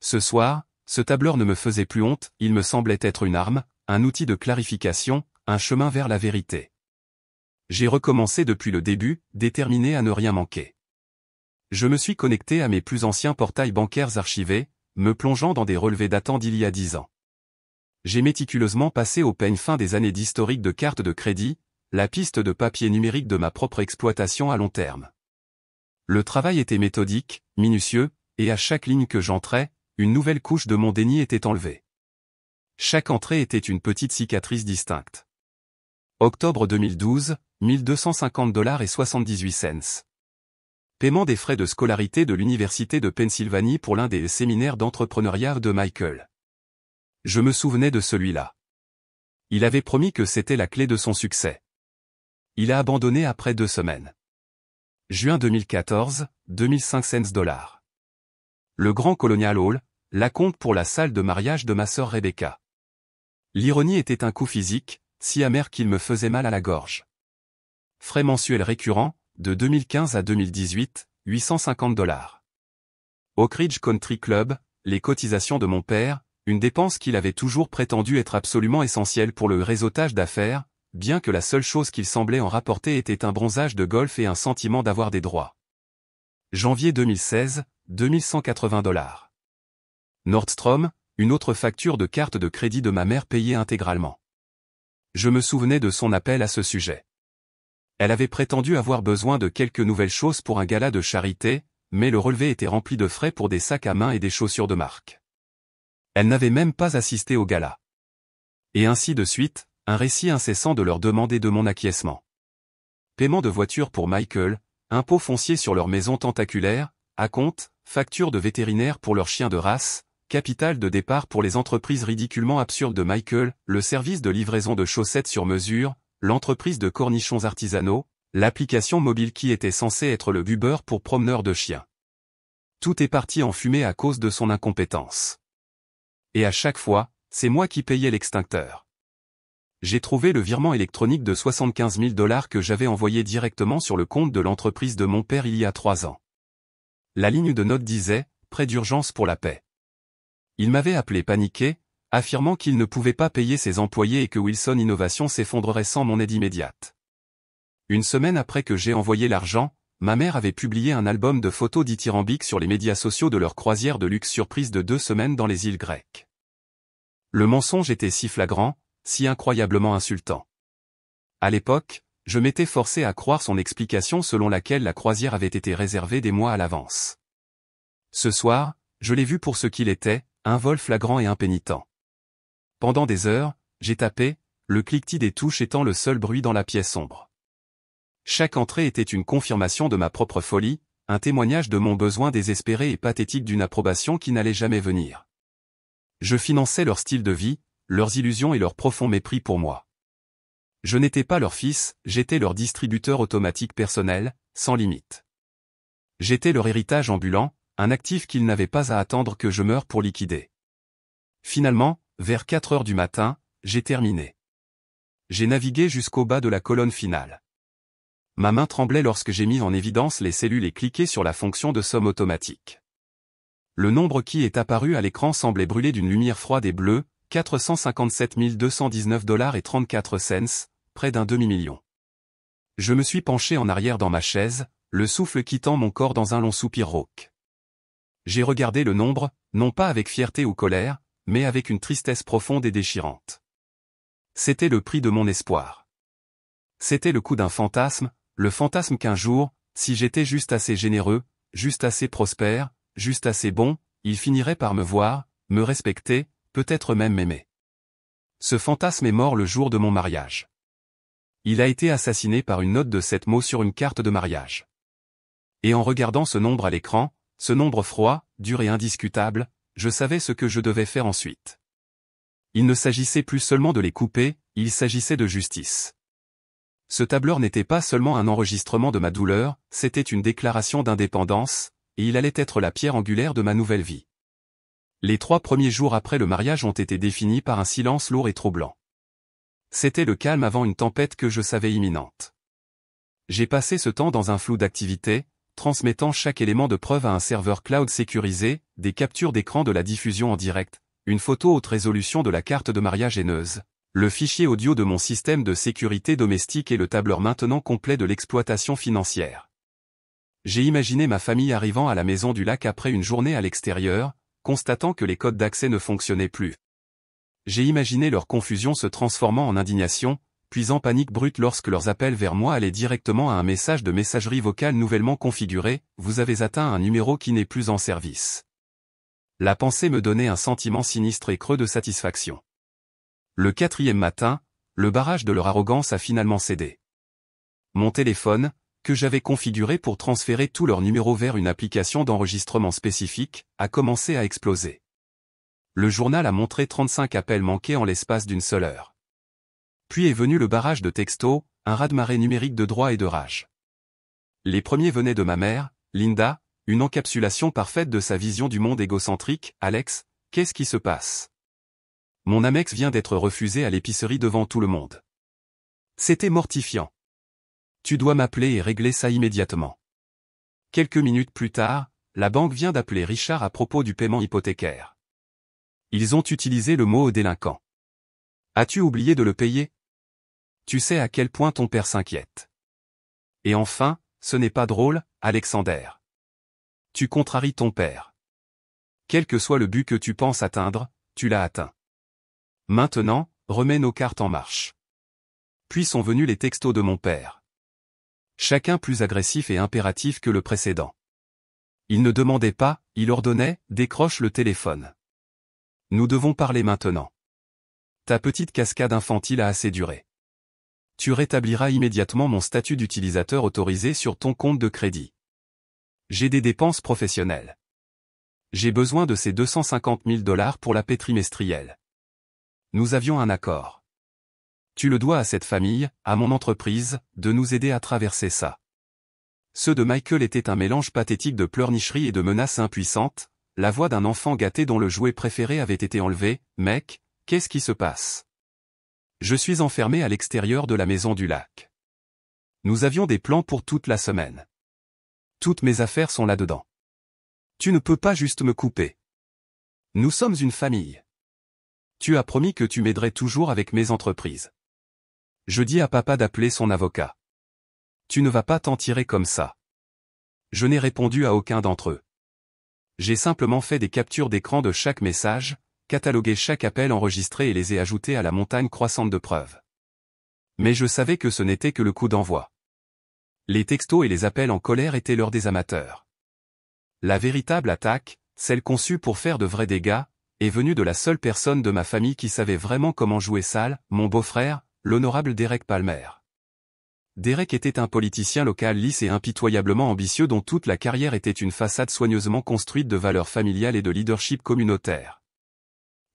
Ce soir, ce tableur ne me faisait plus honte, il me semblait être une arme, un outil de clarification, un chemin vers la vérité. J'ai recommencé depuis le début, déterminé à ne rien manquer. Je me suis connecté à mes plus anciens portails bancaires archivés, me plongeant dans des relevés datant d'il y a 10 ans. J'ai méticuleusement passé au peigne fin des années d'historique de cartes de crédit, la piste de papier numérique de ma propre exploitation à long terme. Le travail était méthodique, minutieux, et à chaque ligne que j'entrais, une nouvelle couche de mon déni était enlevée. Chaque entrée était une petite cicatrice distincte. Octobre 2012, $1,250,78. Paiement des frais de scolarité de l'Université de Pennsylvanie pour l'un des séminaires d'entrepreneuriat de Michael. Je me souvenais de celui-là. Il avait promis que c'était la clé de son succès. Il a abandonné après 2 semaines. Juin 2014, $2,500. Le Grand Colonial Hall, l'acompte pour la salle de mariage de ma sœur Rebecca. L'ironie était un coup physique, si amer qu'il me faisait mal à la gorge. Frais mensuels récurrents, de 2015 à 2018, $850. Oak Ridge Country Club, les cotisations de mon père, une dépense qu'il avait toujours prétendu être absolument essentielle pour le réseautage d'affaires, bien que la seule chose qu'il semblait en rapporter était un bronzage de golf et un sentiment d'avoir des droits. Janvier 2016, $2,180. Nordstrom, une autre facture de carte de crédit de ma mère payée intégralement. Je me souvenais de son appel à ce sujet. Elle avait prétendu avoir besoin de quelques nouvelles choses pour un gala de charité, mais le relevé était rempli de frais pour des sacs à main et des chaussures de marque. Elle n'avait même pas assisté au gala. Et ainsi de suite, un récit incessant de leur demande et de mon acquiescement. Paiement de voiture pour Michael, impôt foncier sur leur maison tentaculaire, acompte, facture de vétérinaire pour leur chien de race, capital de départ pour les entreprises ridiculement absurdes de Michael, le service de livraison de chaussettes sur mesure, l'entreprise de cornichons artisanaux, l'application mobile qui était censée être le Uber pour promeneurs de chiens. Tout est parti en fumée à cause de son incompétence. Et à chaque fois, c'est moi qui payais l'extincteur. J'ai trouvé le virement électronique de $75 000 que j'avais envoyé directement sur le compte de l'entreprise de mon père il y a 3 ans. La ligne de note disait « Prêt d'urgence pour la paix ». Il m'avait appelé paniqué, affirmant qu'il ne pouvait pas payer ses employés et que Wilson Innovation s'effondrerait sans mon aide immédiate. Une semaine après que j'ai envoyé l'argent, ma mère avait publié un album de photos dithyrambiques sur les médias sociaux de leur croisière de luxe surprise de 2 semaines dans les îles grecques. Le mensonge était si flagrant, si incroyablement insultant. À l'époque, je m'étais forcé à croire son explication selon laquelle la croisière avait été réservée des mois à l'avance. Ce soir, je l'ai vu pour ce qu'il était, un vol flagrant et impénitent. Pendant des heures, j'ai tapé, le cliquetis des touches étant le seul bruit dans la pièce sombre. Chaque entrée était une confirmation de ma propre folie, un témoignage de mon besoin désespéré et pathétique d'une approbation qui n'allait jamais venir. Je finançais leur style de vie, leurs illusions et leur profond mépris pour moi. Je n'étais pas leur fils, j'étais leur distributeur automatique personnel, sans limite. J'étais leur héritage ambulant, un actif qu'ils n'avaient pas à attendre que je meure pour liquider. Finalement, vers 4 heures du matin, j'ai terminé. J'ai navigué jusqu'au bas de la colonne finale. Ma main tremblait lorsque j'ai mis en évidence les cellules et cliqué sur la fonction de somme automatique. Le nombre qui est apparu à l'écran semblait brûler d'une lumière froide et bleue, 457 219,34 $, près d'un demi-million. Je me suis penché en arrière dans ma chaise, le souffle quittant mon corps dans un long soupir rauque. J'ai regardé le nombre, non pas avec fierté ou colère, mais avec une tristesse profonde et déchirante. C'était le prix de mon espoir. C'était le coût d'un fantasme, le fantasme qu'un jour, si j'étais juste assez généreux, juste assez prospère, juste assez bon, il finirait par me voir, me respecter, peut-être même m'aimer. Ce fantasme est mort le jour de mon mariage. Il a été assassiné par une note de 7 mots sur une carte de mariage. Et en regardant ce nombre à l'écran, ce nombre froid, dur et indiscutable, je savais ce que je devais faire ensuite. Il ne s'agissait plus seulement de les couper, il s'agissait de justice. Ce tableur n'était pas seulement un enregistrement de ma douleur, c'était une déclaration d'indépendance, et il allait être la pierre angulaire de ma nouvelle vie. Les 3 premiers jours après le mariage ont été définis par un silence lourd et troublant. C'était le calme avant une tempête que je savais imminente. J'ai passé ce temps dans un flou d'activité, transmettant chaque élément de preuve à un serveur cloud sécurisé, des captures d'écran de la diffusion en direct, une photo haute résolution de la carte de mariage haineuse, le fichier audio de mon système de sécurité domestique et le tableur maintenant complet de l'exploitation financière. J'ai imaginé ma famille arrivant à la maison du lac après une journée à l'extérieur, constatant que les codes d'accès ne fonctionnaient plus. J'ai imaginé leur confusion se transformant en indignation, puis en panique brute lorsque leurs appels vers moi allaient directement à un message de messagerie vocale nouvellement configuré, « Vous avez atteint un numéro qui n'est plus en service ». La pensée me donnait un sentiment sinistre et creux de satisfaction. Le 4e matin, le barrage de leur arrogance a finalement cédé. Mon téléphone, que j'avais configuré pour transférer tous leurs numéros vers une application d'enregistrement spécifique, a commencé à exploser. Le journal a montré 35 appels manqués en l'espace d'une seule heure. Puis est venu le barrage de textos, un raz-de-marée numérique de droit et de rage. Les premiers venaient de ma mère, Linda, une encapsulation parfaite de sa vision du monde égocentrique. « Alex, qu'est-ce qui se passe ? Mon Amex vient d'être refusé à l'épicerie devant tout le monde. C'était mortifiant. Tu dois m'appeler et régler ça immédiatement. » Quelques minutes plus tard, la banque vient d'appeler Richard à propos du paiement hypothécaire. Ils ont utilisé le mot « délinquant ». As-tu oublié de le payer ? Tu sais à quel point ton père s'inquiète. Et enfin, ce n'est pas drôle, Alexander. Tu contraries ton père. Quel que soit le but que tu penses atteindre, tu l'as atteint. Maintenant, remets nos cartes en marche. Puis sont venus les textos de mon père. Chacun plus agressif et impératif que le précédent. Il ne demandait pas, il ordonnait, décroche le téléphone. Nous devons parler maintenant. Ta petite cascade infantile a assez duré. Tu rétabliras immédiatement mon statut d'utilisateur autorisé sur ton compte de crédit. J'ai des dépenses professionnelles. J'ai besoin de ces 250 000 $ pour la paie trimestrielle. Nous avions un accord. Tu le dois à cette famille, à mon entreprise, de nous aider à traverser ça. Ceux de Michael étaient un mélange pathétique de pleurnicherie et de menaces impuissantes, la voix d'un enfant gâté dont le jouet préféré avait été enlevé. « Mec, qu'est-ce qui se passe ? Je suis enfermé à l'extérieur de la maison du lac. Nous avions des plans pour toute la semaine. Toutes mes affaires sont là-dedans. Tu ne peux pas juste me couper. Nous sommes une famille. Tu as promis que tu m'aiderais toujours avec mes entreprises. Je dis à papa d'appeler son avocat. Tu ne vas pas t'en tirer comme ça. » Je n'ai répondu à aucun d'entre eux. J'ai simplement fait des captures d'écran de chaque message, catalogué chaque appel enregistré et les ai ajoutés à la montagne croissante de preuves. Mais je savais que ce n'était que le coup d'envoi. Les textos et les appels en colère étaient l'heure des amateurs. La véritable attaque, celle conçue pour faire de vrais dégâts, est venue de la seule personne de ma famille qui savait vraiment comment jouer sale, mon beau-frère, l'honorable Derek Palmer. Derek était un politicien local lisse et impitoyablement ambitieux dont toute la carrière était une façade soigneusement construite de valeurs familiales et de leadership communautaire.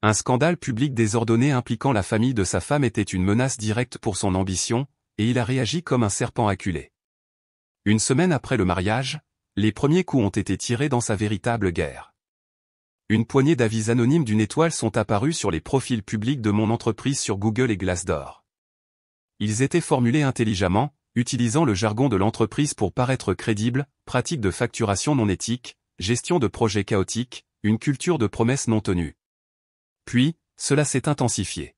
Un scandale public désordonné impliquant la famille de sa femme était une menace directe pour son ambition, et il a réagi comme un serpent acculé. Une semaine après le mariage, les premiers coups ont été tirés dans sa véritable guerre. Une poignée d'avis anonymes d'une étoile sont apparus sur les profils publics de mon entreprise sur Google et Glassdoor. Ils étaient formulés intelligemment, utilisant le jargon de l'entreprise pour paraître crédibles, pratique de facturation non éthique, gestion de projets chaotiques, une culture de promesses non tenues. Puis, cela s'est intensifié.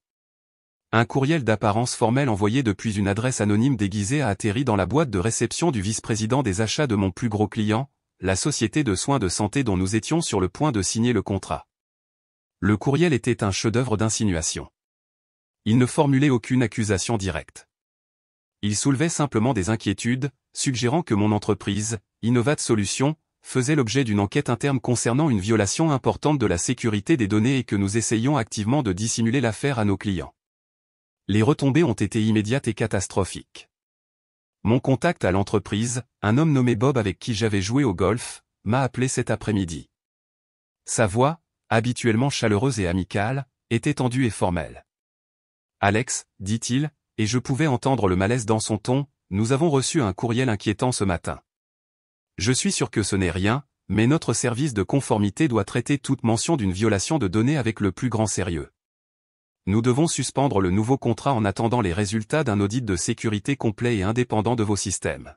Un courriel d'apparence formelle envoyé depuis une adresse anonyme déguisée a atterri dans la boîte de réception du vice-président des achats de mon plus gros client, la société de soins de santé dont nous étions sur le point de signer le contrat. Le courriel était un chef-d'œuvre d'insinuation. Il ne formulait aucune accusation directe. Il soulevait simplement des inquiétudes, suggérant que mon entreprise, Innovat Solutions, faisait l'objet d'une enquête interne concernant une violation importante de la sécurité des données et que nous essayions activement de dissimuler l'affaire à nos clients. Les retombées ont été immédiates et catastrophiques. Mon contact à l'entreprise, un homme nommé Bob avec qui j'avais joué au golf, m'a appelé cet après-midi. Sa voix, habituellement chaleureuse et amicale, était tendue et formelle. « Alex, dit-il, et je pouvais entendre le malaise dans son ton, nous avons reçu un courriel inquiétant ce matin. Je suis sûr que ce n'est rien, mais notre service de conformité doit traiter toute mention d'une violation de données avec le plus grand sérieux. Nous devons suspendre le nouveau contrat en attendant les résultats d'un audit de sécurité complet et indépendant de vos systèmes.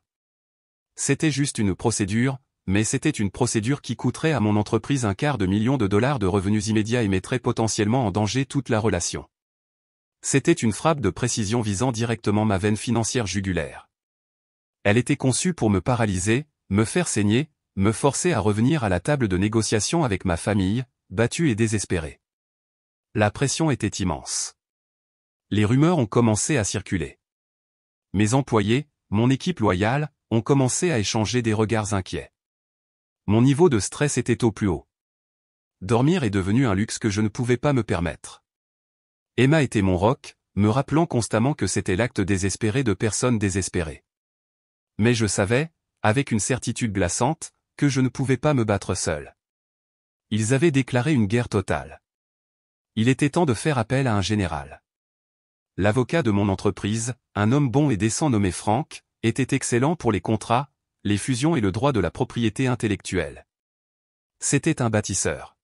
C'était juste une procédure, mais c'était une procédure qui coûterait à mon entreprise $250 000 de revenus immédiats et mettrait potentiellement en danger toute la relation. C'était une frappe de précision visant directement ma veine financière jugulaire. Elle était conçue pour me paralyser, me faire saigner, me forcer à revenir à la table de négociation avec ma famille, battue et désespérée. La pression était immense. Les rumeurs ont commencé à circuler. Mes employés, mon équipe loyale, ont commencé à échanger des regards inquiets. Mon niveau de stress était au plus haut. Dormir est devenu un luxe que je ne pouvais pas me permettre. Emma était mon roc, me rappelant constamment que c'était l'acte désespéré de personnes désespérées. Mais je savais, avec une certitude glaçante, que je ne pouvais pas me battre seul. Ils avaient déclaré une guerre totale. Il était temps de faire appel à un général. L'avocat de mon entreprise, un homme bon et décent nommé Frank, était excellent pour les contrats, les fusions et le droit de la propriété intellectuelle. C'était un bâtisseur.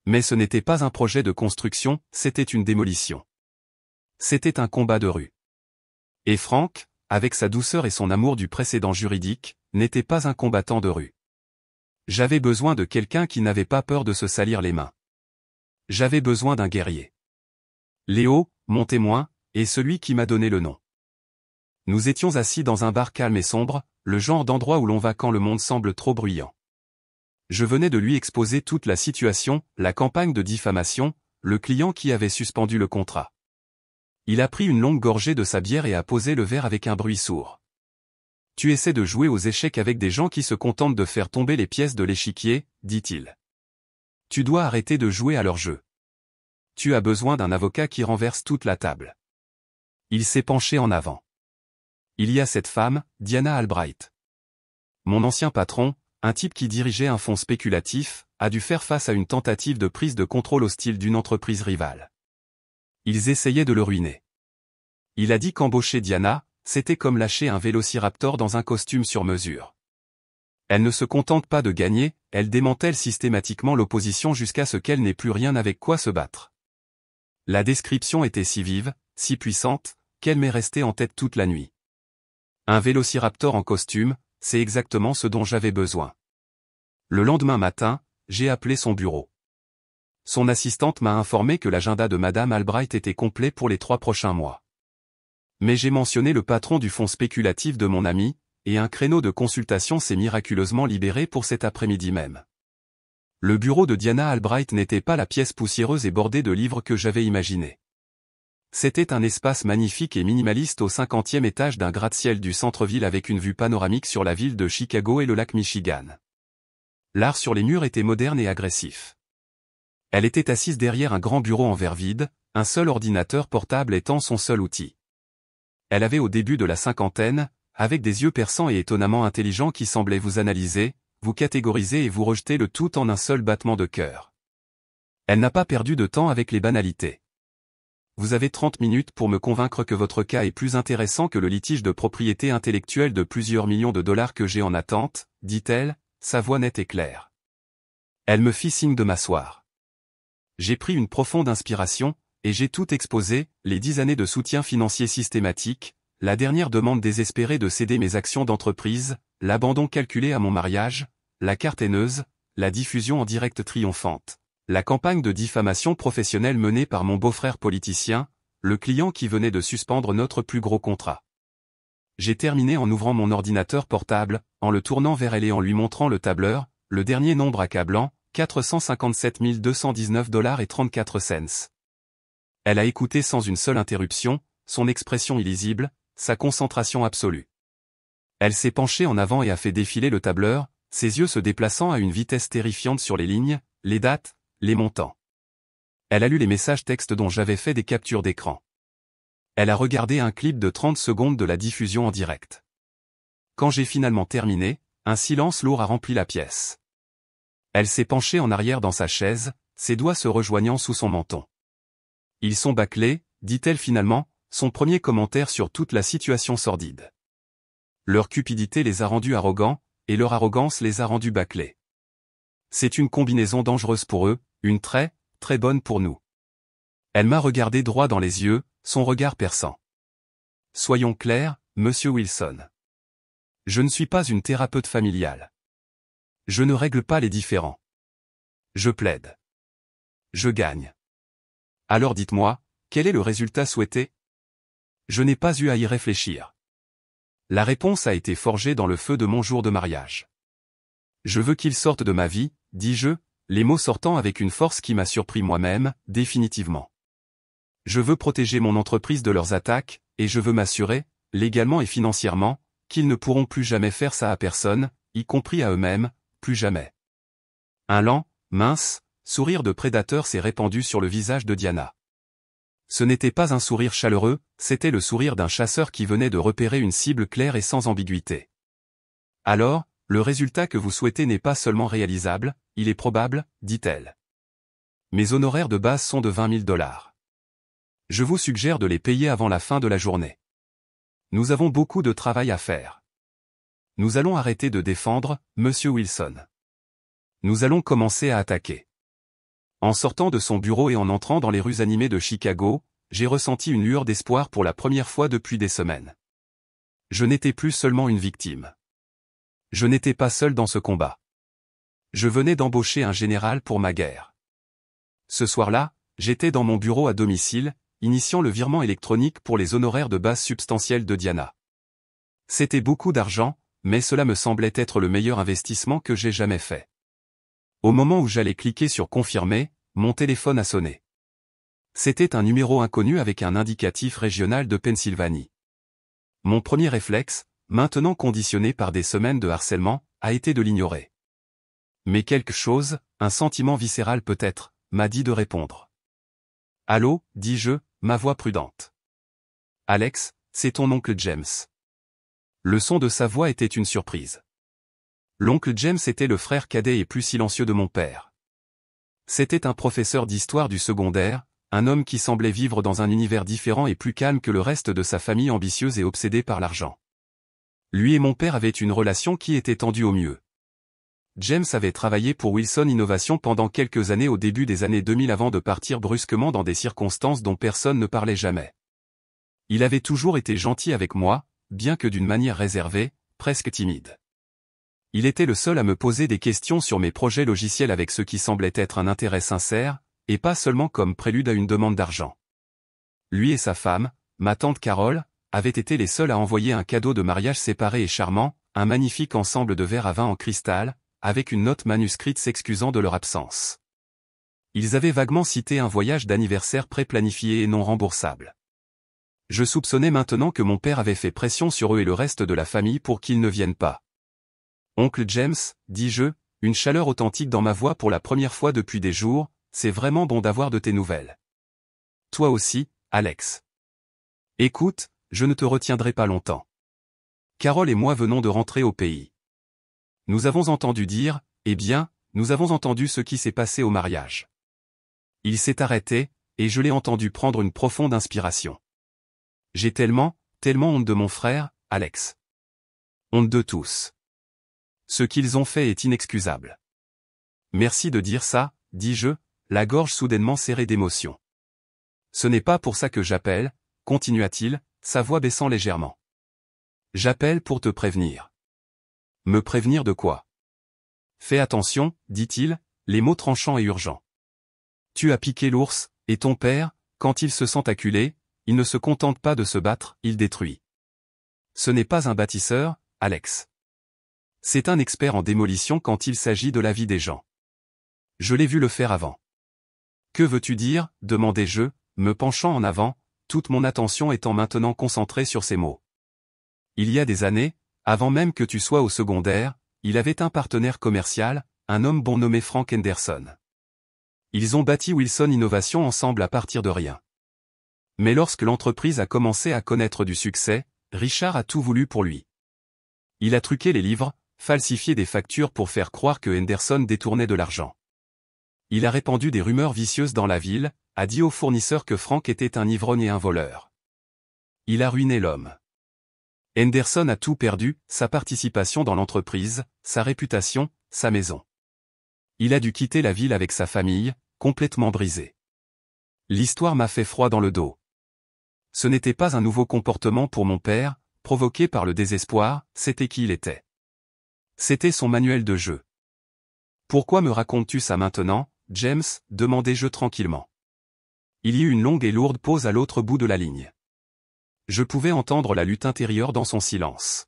Mais ce n'était pas un projet de construction, c'était une démolition. C'était un combat de rue. Et Frank, avec sa douceur et son amour du précédent juridique, n'était pas un combattant de rue. J'avais besoin de quelqu'un qui n'avait pas peur de se salir les mains. J'avais besoin d'un guerrier. Léo, mon témoin, est celui qui m'a donné le nom. Nous étions assis dans un bar calme et sombre, le genre d'endroit où l'on va quand le monde semble trop bruyant. Je venais de lui exposer toute la situation, la campagne de diffamation, le client qui avait suspendu le contrat. Il a pris une longue gorgée de sa bière et a posé le verre avec un bruit sourd. « Tu essaies de jouer aux échecs avec des gens qui se contentent de faire tomber les pièces de l'échiquier, dit-il. Tu dois arrêter de jouer à leur jeu. Tu as besoin d'un avocat qui renverse toute la table. » Il s'est penché en avant. Il y a cette femme, Diana Albright. Mon ancien patron, un type qui dirigeait un fonds spéculatif, a dû faire face à une tentative de prise de contrôle hostile d'une entreprise rivale. Ils essayaient de le ruiner. Il a dit qu'embaucher Diana, c'était comme lâcher un vélociraptor dans un costume sur mesure. Elle ne se contente pas de gagner, elle démantèle systématiquement l'opposition jusqu'à ce qu'elle n'ait plus rien avec quoi se battre. La description était si vive, si puissante, qu'elle m'est restée en tête toute la nuit. Un vélociraptor en costume, c'est exactement ce dont j'avais besoin. Le lendemain matin, j'ai appelé son bureau. Son assistante m'a informé que l'agenda de Madame Albright était complet pour les 3 prochains mois. Mais j'ai mentionné le patron du fonds spéculatif de mon ami, et un créneau de consultation s'est miraculeusement libéré pour cet après-midi même. Le bureau de Diana Albright n'était pas la pièce poussiéreuse et bordée de livres que j'avais imaginé. C'était un espace magnifique et minimaliste au 50e étage d'un gratte-ciel du centre-ville avec une vue panoramique sur la ville de Chicago et le lac Michigan. L'art sur les murs était moderne et agressif. Elle était assise derrière un grand bureau en verre vide, un seul ordinateur portable étant son seul outil. Elle avait au début de la cinquantaine, avec des yeux perçants et étonnamment intelligents qui semblaient vous analyser, vous catégoriser et vous rejeter le tout en un seul battement de cœur. Elle n'a pas perdu de temps avec les banalités. Vous avez 30 minutes pour me convaincre que votre cas est plus intéressant que le litige de propriété intellectuelle de plusieurs millions de dollars que j'ai en attente, dit-elle, sa voix nette et claire. Elle me fit signe de m'asseoir. J'ai pris une profonde inspiration, et j'ai tout exposé, les 10 années de soutien financier systématique, la dernière demande désespérée de céder mes actions d'entreprise, l'abandon calculé à mon mariage, la carte haineuse, la diffusion en direct triomphante, la campagne de diffamation professionnelle menée par mon beau-frère politicien, le client qui venait de suspendre notre plus gros contrat. J'ai terminé en ouvrant mon ordinateur portable, en le tournant vers elle et en lui montrant le tableur, le dernier nombre accablant, 457 219 $ et 34 cents. Elle a écouté sans une seule interruption, son expression illisible, sa concentration absolue. Elle s'est penchée en avant et a fait défiler le tableur, ses yeux se déplaçant à une vitesse terrifiante sur les lignes, les dates, les montants. Elle a lu les messages textes dont j'avais fait des captures d'écran. Elle a regardé un clip de 30 secondes de la diffusion en direct. Quand j'ai finalement terminé, un silence lourd a rempli la pièce. Elle s'est penchée en arrière dans sa chaise, ses doigts se rejoignant sous son menton. Ils sont bâclés, dit-elle finalement, son premier commentaire sur toute la situation sordide. Leur cupidité les a rendus arrogants, et leur arrogance les a rendus bâclés. C'est une combinaison dangereuse pour eux, une très, très bonne pour nous. Elle m'a regardé droit dans les yeux, son regard perçant. Soyons clairs, monsieur Wilson. Je ne suis pas une thérapeute familiale. Je ne règle pas les différends. Je plaide. Je gagne. Alors dites-moi, quel est le résultat souhaité? Je n'ai pas eu à y réfléchir. La réponse a été forgée dans le feu de mon jour de mariage. Je veux qu'il sorte de ma vie, dis-je, les mots sortant avec une force qui m'a surpris moi-même, définitivement. Je veux protéger mon entreprise de leurs attaques, et je veux m'assurer, légalement et financièrement, qu'ils ne pourront plus jamais faire ça à personne, y compris à eux-mêmes, plus jamais. Un lent, mince, sourire de prédateur s'est répandu sur le visage de Diana. Ce n'était pas un sourire chaleureux, c'était le sourire d'un chasseur qui venait de repérer une cible claire et sans ambiguïté. Alors, le résultat que vous souhaitez n'est pas seulement réalisable, il est probable, dit-elle. Mes honoraires de base sont de 20 000 $. Je vous suggère de les payer avant la fin de la journée. Nous avons beaucoup de travail à faire. Nous allons arrêter de défendre, monsieur Wilson. Nous allons commencer à attaquer. En sortant de son bureau et en entrant dans les rues animées de Chicago, j'ai ressenti une lueur d'espoir pour la première fois depuis des semaines. Je n'étais plus seulement une victime. Je n'étais pas seul dans ce combat. Je venais d'embaucher un général pour ma guerre. Ce soir-là, j'étais dans mon bureau à domicile, initiant le virement électronique pour les honoraires de base substantiels de Diana. C'était beaucoup d'argent, mais cela me semblait être le meilleur investissement que j'ai jamais fait. Au moment où j'allais cliquer sur confirmer, mon téléphone a sonné. C'était un numéro inconnu avec un indicatif régional de Pennsylvanie. Mon premier réflexe, maintenant conditionné par des semaines de harcèlement, a été de l'ignorer. Mais quelque chose, un sentiment viscéral peut-être, m'a dit de répondre. Allô, dis-je, ma voix prudente. Alex, c'est ton oncle James. Le son de sa voix était une surprise. L'oncle James était le frère cadet et plus silencieux de mon père. C'était un professeur d'histoire du secondaire, un homme qui semblait vivre dans un univers différent et plus calme que le reste de sa famille ambitieuse et obsédée par l'argent. Lui et mon père avaient une relation qui était tendue au mieux. James avait travaillé pour Wilson Innovation pendant quelques années au début des années 2000 avant de partir brusquement dans des circonstances dont personne ne parlait jamais. Il avait toujours été gentil avec moi, bien que d'une manière réservée, presque timide. Il était le seul à me poser des questions sur mes projets logiciels avec ce qui semblait être un intérêt sincère, et pas seulement comme prélude à une demande d'argent. Lui et sa femme, ma tante Carole, avaient été les seuls à envoyer un cadeau de mariage séparé et charmant, un magnifique ensemble de verres à vin en cristal, avec une note manuscrite s'excusant de leur absence. Ils avaient vaguement cité un voyage d'anniversaire pré-planifié et non remboursable. Je soupçonnais maintenant que mon père avait fait pression sur eux et le reste de la famille pour qu'ils ne viennent pas. Oncle James, dis-je, une chaleur authentique dans ma voix pour la première fois depuis des jours, c'est vraiment bon d'avoir de tes nouvelles. Toi aussi, Alex. Écoute, je ne te retiendrai pas longtemps. Carole et moi venons de rentrer au pays. Nous avons entendu dire, eh bien, nous avons entendu ce qui s'est passé au mariage. Il s'est arrêté, et je l'ai entendu prendre une profonde inspiration. J'ai tellement honte de mon frère, Alex. Honte de tous. Ce qu'ils ont fait est inexcusable. Merci de dire ça, dis-je, la gorge soudainement serrée d'émotion. Ce n'est pas pour ça que j'appelle, continua-t-il, sa voix baissant légèrement. J'appelle pour te prévenir. Me prévenir de quoi? Fais attention, dit-il, les mots tranchants et urgents. Tu as piqué l'ours, et ton père, quand il se sent acculé, il ne se contente pas de se battre, il détruit. Ce n'est pas un bâtisseur, Alex. C'est un expert en démolition quand il s'agit de la vie des gens. Je l'ai vu le faire avant. Que veux-tu dire, demandai-je, me penchant en avant, toute mon attention étant maintenant concentrée sur ces mots. Il y a des années, avant même que tu sois au secondaire, il avait un partenaire commercial, un homme bon nommé Frank Henderson. Ils ont bâti Wilson Innovation ensemble à partir de rien. Mais lorsque l'entreprise a commencé à connaître du succès, Richard a tout voulu pour lui. Il a truqué les livres, falsifié des factures pour faire croire que Henderson détournait de l'argent. Il a répandu des rumeurs vicieuses dans la ville, a dit aux fournisseurs que Frank était un ivrogne et un voleur. Il a ruiné l'homme. Henderson a tout perdu, sa participation dans l'entreprise, sa réputation, sa maison. Il a dû quitter la ville avec sa famille, complètement brisée. L'histoire m'a fait froid dans le dos. Ce n'était pas un nouveau comportement pour mon père, provoqué par le désespoir, c'était qui il était. C'était son manuel de jeu. Pourquoi me racontes-tu ça maintenant, James, demandai-je tranquillement. Il y eut une longue et lourde pause à l'autre bout de la ligne. Je pouvais entendre la lutte intérieure dans son silence.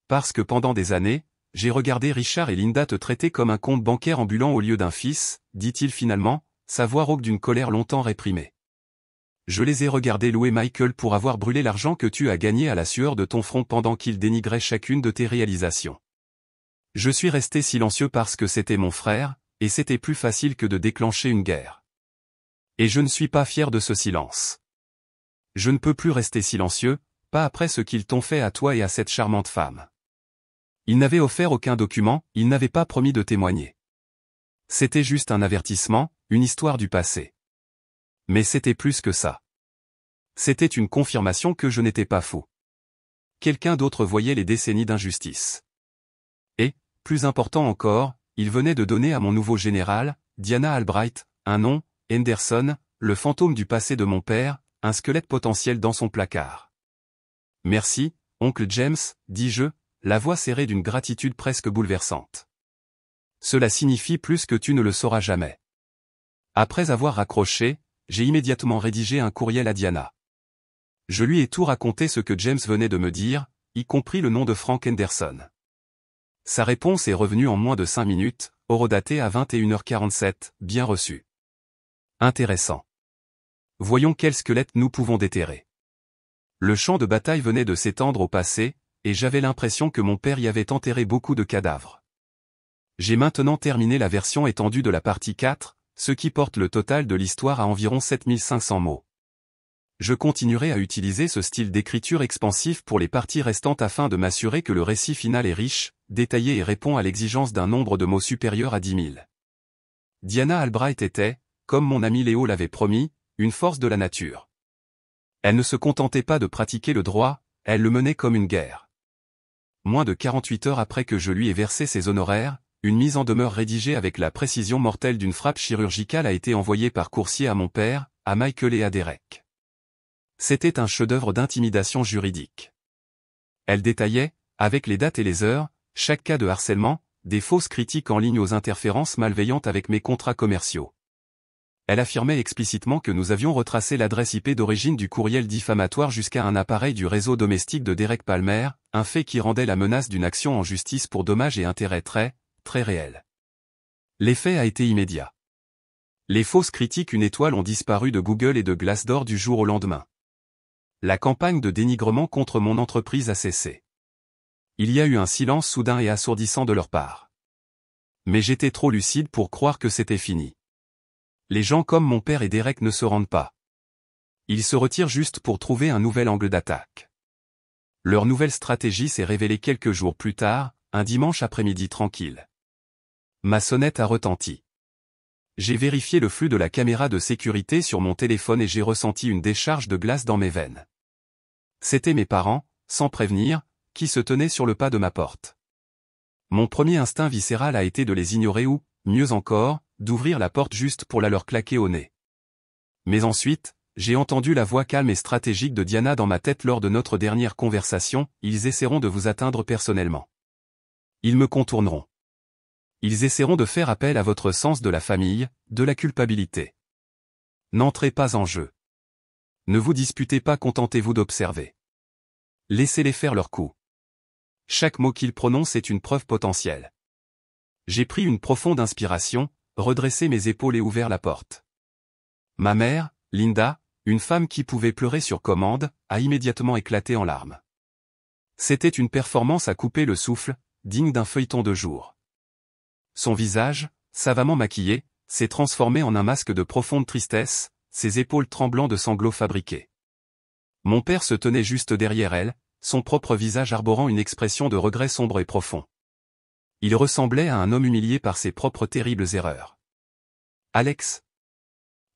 Parce que pendant des années, j'ai regardé Richard et Linda te traiter comme un compte bancaire ambulant au lieu d'un fils, dit-il finalement, sa voix rauque d'une colère longtemps réprimée. Je les ai regardés louer Michael pour avoir brûlé l'argent que tu as gagné à la sueur de ton front pendant qu'il dénigrait chacune de tes réalisations. Je suis resté silencieux parce que c'était mon frère, et c'était plus facile que de déclencher une guerre. Et je ne suis pas fier de ce silence. Je ne peux plus rester silencieux, pas après ce qu'ils t'ont fait à toi et à cette charmante femme. Ils n'avaient offert aucun document, ils n'avaient pas promis de témoigner. C'était juste un avertissement, une histoire du passé. Mais c'était plus que ça. C'était une confirmation que je n'étais pas fou. Quelqu'un d'autre voyait les décennies d'injustice. Et, plus important encore, il venait de donner à mon nouveau général, Diana Albright, un nom, Henderson, le fantôme du passé de mon père, un squelette potentiel dans son placard. Merci, oncle James, dis-je, la voix serrée d'une gratitude presque bouleversante. Cela signifie plus que tu ne le sauras jamais. Après avoir raccroché, j'ai immédiatement rédigé un courriel à Diana. Je lui ai tout raconté ce que James venait de me dire, y compris le nom de Frank Henderson. Sa réponse est revenue en moins de 5 minutes, horodatée à 21h47, bien reçu. Intéressant. Voyons quel squelette nous pouvons déterrer. Le champ de bataille venait de s'étendre au passé, et j'avais l'impression que mon père y avait enterré beaucoup de cadavres. J'ai maintenant terminé la version étendue de la partie 4, ce qui porte le total de l'histoire à environ 7500 mots. Je continuerai à utiliser ce style d'écriture expansif pour les parties restantes afin de m'assurer que le récit final est riche, détaillé et répond à l'exigence d'un nombre de mots supérieur à 10 000. Diana Albright était, comme mon ami Léo l'avait promis, une force de la nature. Elle ne se contentait pas de pratiquer le droit, elle le menait comme une guerre. Moins de 48 heures après que je lui ai versé ses honoraires, une mise en demeure rédigée avec la précision mortelle d'une frappe chirurgicale a été envoyée par coursier à mon père, à Michael et à Derek. C'était un chef-d'œuvre d'intimidation juridique. Elle détaillait, avec les dates et les heures, chaque cas de harcèlement, des fausses critiques en ligne aux interférences malveillantes avec mes contrats commerciaux. Elle affirmait explicitement que nous avions retracé l'adresse IP d'origine du courriel diffamatoire jusqu'à un appareil du réseau domestique de Derek Palmer, un fait qui rendait la menace d'une action en justice pour dommages et intérêts très réel. L'effet a été immédiat. Les fausses critiques une étoile ont disparu de Google et de Glassdoor du jour au lendemain. La campagne de dénigrement contre mon entreprise a cessé. Il y a eu un silence soudain et assourdissant de leur part. Mais j'étais trop lucide pour croire que c'était fini. Les gens comme mon père et Derek ne se rendent pas. Ils se retirent juste pour trouver un nouvel angle d'attaque. Leur nouvelle stratégie s'est révélée quelques jours plus tard, un dimanche après-midi tranquille. Ma sonnette a retenti. J'ai vérifié le flux de la caméra de sécurité sur mon téléphone et j'ai ressenti une décharge de glace dans mes veines. C'étaient mes parents, sans prévenir, qui se tenaient sur le pas de ma porte. Mon premier instinct viscéral a été de les ignorer ou, mieux encore, d'ouvrir la porte juste pour la leur claquer au nez. Mais ensuite, j'ai entendu la voix calme et stratégique de Diana dans ma tête lors de notre dernière conversation, ils essaieront de vous atteindre personnellement. Ils me contourneront. Ils essaieront de faire appel à votre sens de la famille, de la culpabilité. N'entrez pas en jeu. Ne vous disputez pas, contentez-vous d'observer. Laissez-les faire leur coup. Chaque mot qu'ils prononcent est une preuve potentielle. J'ai pris une profonde inspiration, redressé mes épaules et ouvert la porte. Ma mère, Linda, une femme qui pouvait pleurer sur commande, a immédiatement éclaté en larmes. C'était une performance à couper le souffle, digne d'un feuilleton de jour. Son visage, savamment maquillé, s'est transformé en un masque de profonde tristesse, ses épaules tremblant de sanglots fabriqués. Mon père se tenait juste derrière elle, son propre visage arborant une expression de regret sombre et profond. Il ressemblait à un homme humilié par ses propres terribles erreurs. Alex.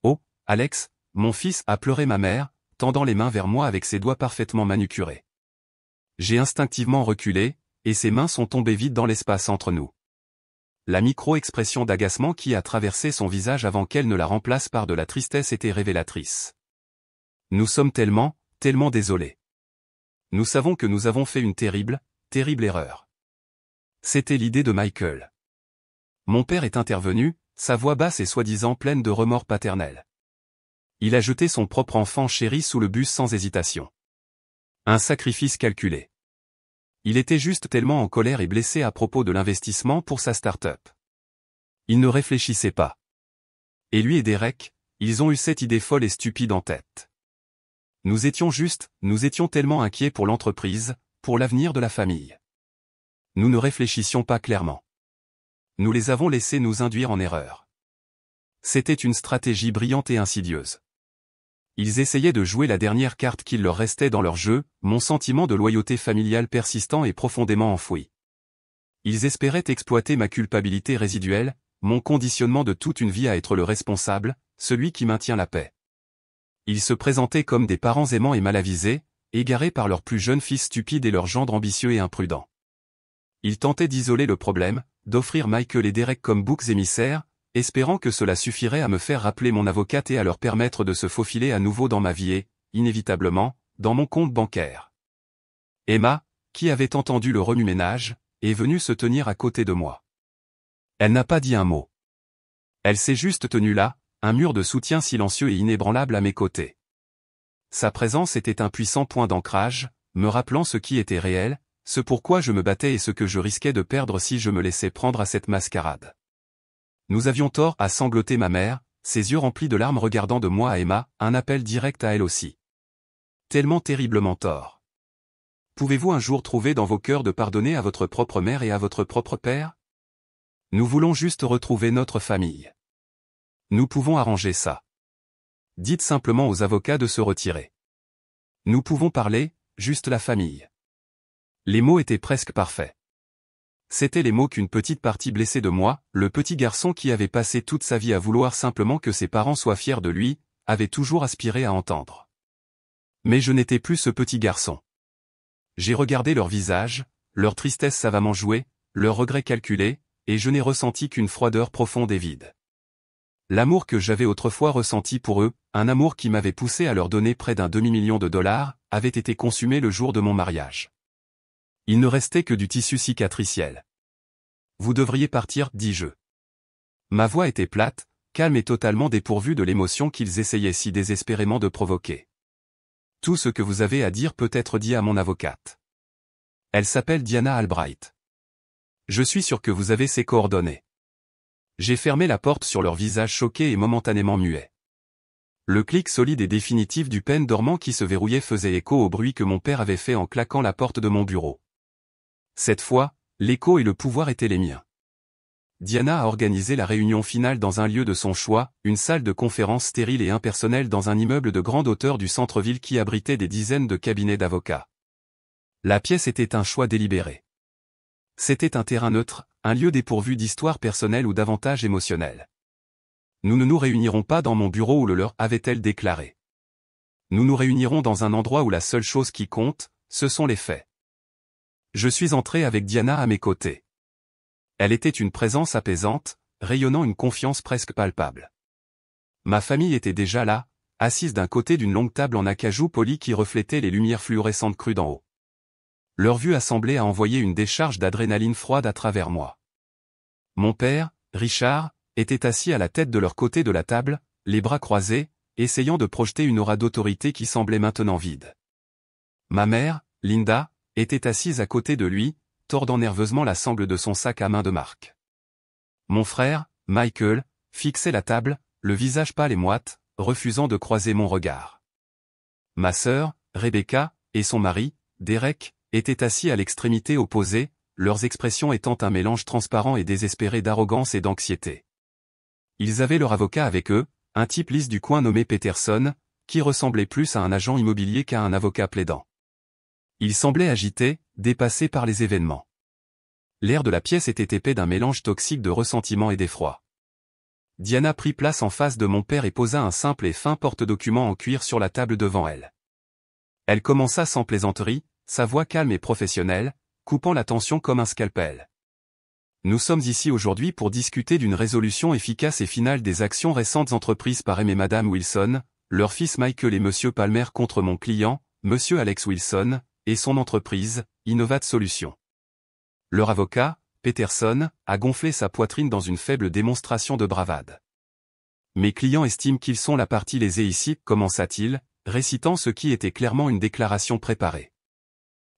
Oh, Alex, mon fils, a pleuré ma mère, tendant les mains vers moi avec ses doigts parfaitement manucurés. J'ai instinctivement reculé, et ses mains sont tombées vides dans l'espace entre nous. La micro-expression d'agacement qui a traversé son visage avant qu'elle ne la remplace par de la tristesse était révélatrice. Nous sommes tellement désolés. Nous savons que nous avons fait une terrible erreur. C'était l'idée de Michael. Mon père est intervenu, sa voix basse et soi-disant pleine de remords paternels. Il a jeté son propre enfant chéri sous le bus sans hésitation. Un sacrifice calculé. Il était juste tellement en colère et blessé à propos de l'investissement pour sa start-up. Il ne réfléchissait pas. Et lui et Derek, ils ont eu cette idée folle et stupide en tête. Nous étions tellement inquiets pour l'entreprise, pour l'avenir de la famille. Nous ne réfléchissions pas clairement. Nous les avons laissés nous induire en erreur. C'était une stratégie brillante et insidieuse. Ils essayaient de jouer la dernière carte qu'il leur restait dans leur jeu, mon sentiment de loyauté familiale persistant et profondément enfoui. Ils espéraient exploiter ma culpabilité résiduelle, mon conditionnement de toute une vie à être le responsable, celui qui maintient la paix. Ils se présentaient comme des parents aimants et mal avisés, égarés par leur plus jeune fils stupide et leur gendre ambitieux et imprudent. Ils tentaient d'isoler le problème, d'offrir Michael et Derek comme boucs émissaires, espérant que cela suffirait à me faire rappeler mon avocate et à leur permettre de se faufiler à nouveau dans ma vie et, inévitablement, dans mon compte bancaire. Emma, qui avait entendu le remue-ménage, est venue se tenir à côté de moi. Elle n'a pas dit un mot. Elle s'est juste tenue là, un mur de soutien silencieux et inébranlable à mes côtés. Sa présence était un puissant point d'ancrage, me rappelant ce qui était réel, ce pourquoi je me battais et ce que je risquais de perdre si je me laissais prendre à cette mascarade. Nous avions tort, à sangloter ma mère, ses yeux remplis de larmes regardant de moi à Emma, un appel direct à elle aussi. Tellement terriblement tort. Pouvez-vous un jour trouver dans vos cœurs de pardonner à votre propre mère et à votre propre père? Nous voulons juste retrouver notre famille. Nous pouvons arranger ça. Dites simplement aux avocats de se retirer. Nous pouvons parler, juste la famille. Les mots étaient presque parfaits. C'étaient les mots qu'une petite partie blessée de moi, le petit garçon qui avait passé toute sa vie à vouloir simplement que ses parents soient fiers de lui, avait toujours aspiré à entendre. Mais je n'étais plus ce petit garçon. J'ai regardé leur visage, leur tristesse savamment jouée, leurs regrets calculés, et je n'ai ressenti qu'une froideur profonde et vide. L'amour que j'avais autrefois ressenti pour eux, un amour qui m'avait poussé à leur donner près d'un demi-million de dollars, avait été consumé le jour de mon mariage. Il ne restait que du tissu cicatriciel. Vous devriez partir, dis-je. Ma voix était plate, calme et totalement dépourvue de l'émotion qu'ils essayaient si désespérément de provoquer. Tout ce que vous avez à dire peut être dit à mon avocate. Elle s'appelle Diana Albright. Je suis sûr que vous avez ses coordonnées. J'ai fermé la porte sur leur visage choqué et momentanément muet. Le clic solide et définitif du pêne dormant qui se verrouillait faisait écho au bruit que mon père avait fait en claquant la porte de mon bureau. Cette fois, l'écho et le pouvoir étaient les miens. Diana a organisé la réunion finale dans un lieu de son choix, une salle de conférence stérile et impersonnelle dans un immeuble de grande hauteur du centre-ville qui abritait des dizaines de cabinets d'avocats. La pièce était un choix délibéré. C'était un terrain neutre, un lieu dépourvu d'histoire personnelle ou d'avantages émotionnels. Nous ne nous réunirons pas dans mon bureau où le leur avait-elle déclaré. Nous nous réunirons dans un endroit où la seule chose qui compte, ce sont les faits. Je suis entré avec Diana à mes côtés. Elle était une présence apaisante, rayonnant une confiance presque palpable. Ma famille était déjà là, assise d'un côté d'une longue table en acajou poli qui reflétait les lumières fluorescentes crues d'en haut. Leur vue assemblée a envoyé une décharge d'adrénaline froide à travers moi. Mon père, Richard, était assis à la tête de leur côté de la table, les bras croisés, essayant de projeter une aura d'autorité qui semblait maintenant vide. Ma mère, Linda, était assise à côté de lui, tordant nerveusement la sangle de son sac à main de marque. Mon frère, Michael, fixait la table, le visage pâle et moite, refusant de croiser mon regard. Ma sœur, Rebecca, et son mari, Derek, étaient assis à l'extrémité opposée, leurs expressions étant un mélange transparent et désespéré d'arrogance et d'anxiété. Ils avaient leur avocat avec eux, un type lisse du coin nommé Peterson, qui ressemblait plus à un agent immobilier qu'à un avocat plaidant. Il semblait agité, dépassé par les événements. L'air de la pièce était épais d'un mélange toxique de ressentiment et d'effroi. Diana prit place en face de mon père et posa un simple et fin porte-document en cuir sur la table devant elle. Elle commença sans plaisanterie, sa voix calme et professionnelle, coupant la tension comme un scalpel. Nous sommes ici aujourd'hui pour discuter d'une résolution efficace et finale des actions récentes entreprises par M et Madame Wilson, leur fils Michael et Monsieur Palmer contre mon client, Monsieur Alex Wilson, et son entreprise, Innovat Solutions. Leur avocat, Peterson, a gonflé sa poitrine dans une faible démonstration de bravade. Mes clients estiment qu'ils sont la partie lésée ici, commença-t-il, récitant ce qui était clairement une déclaration préparée.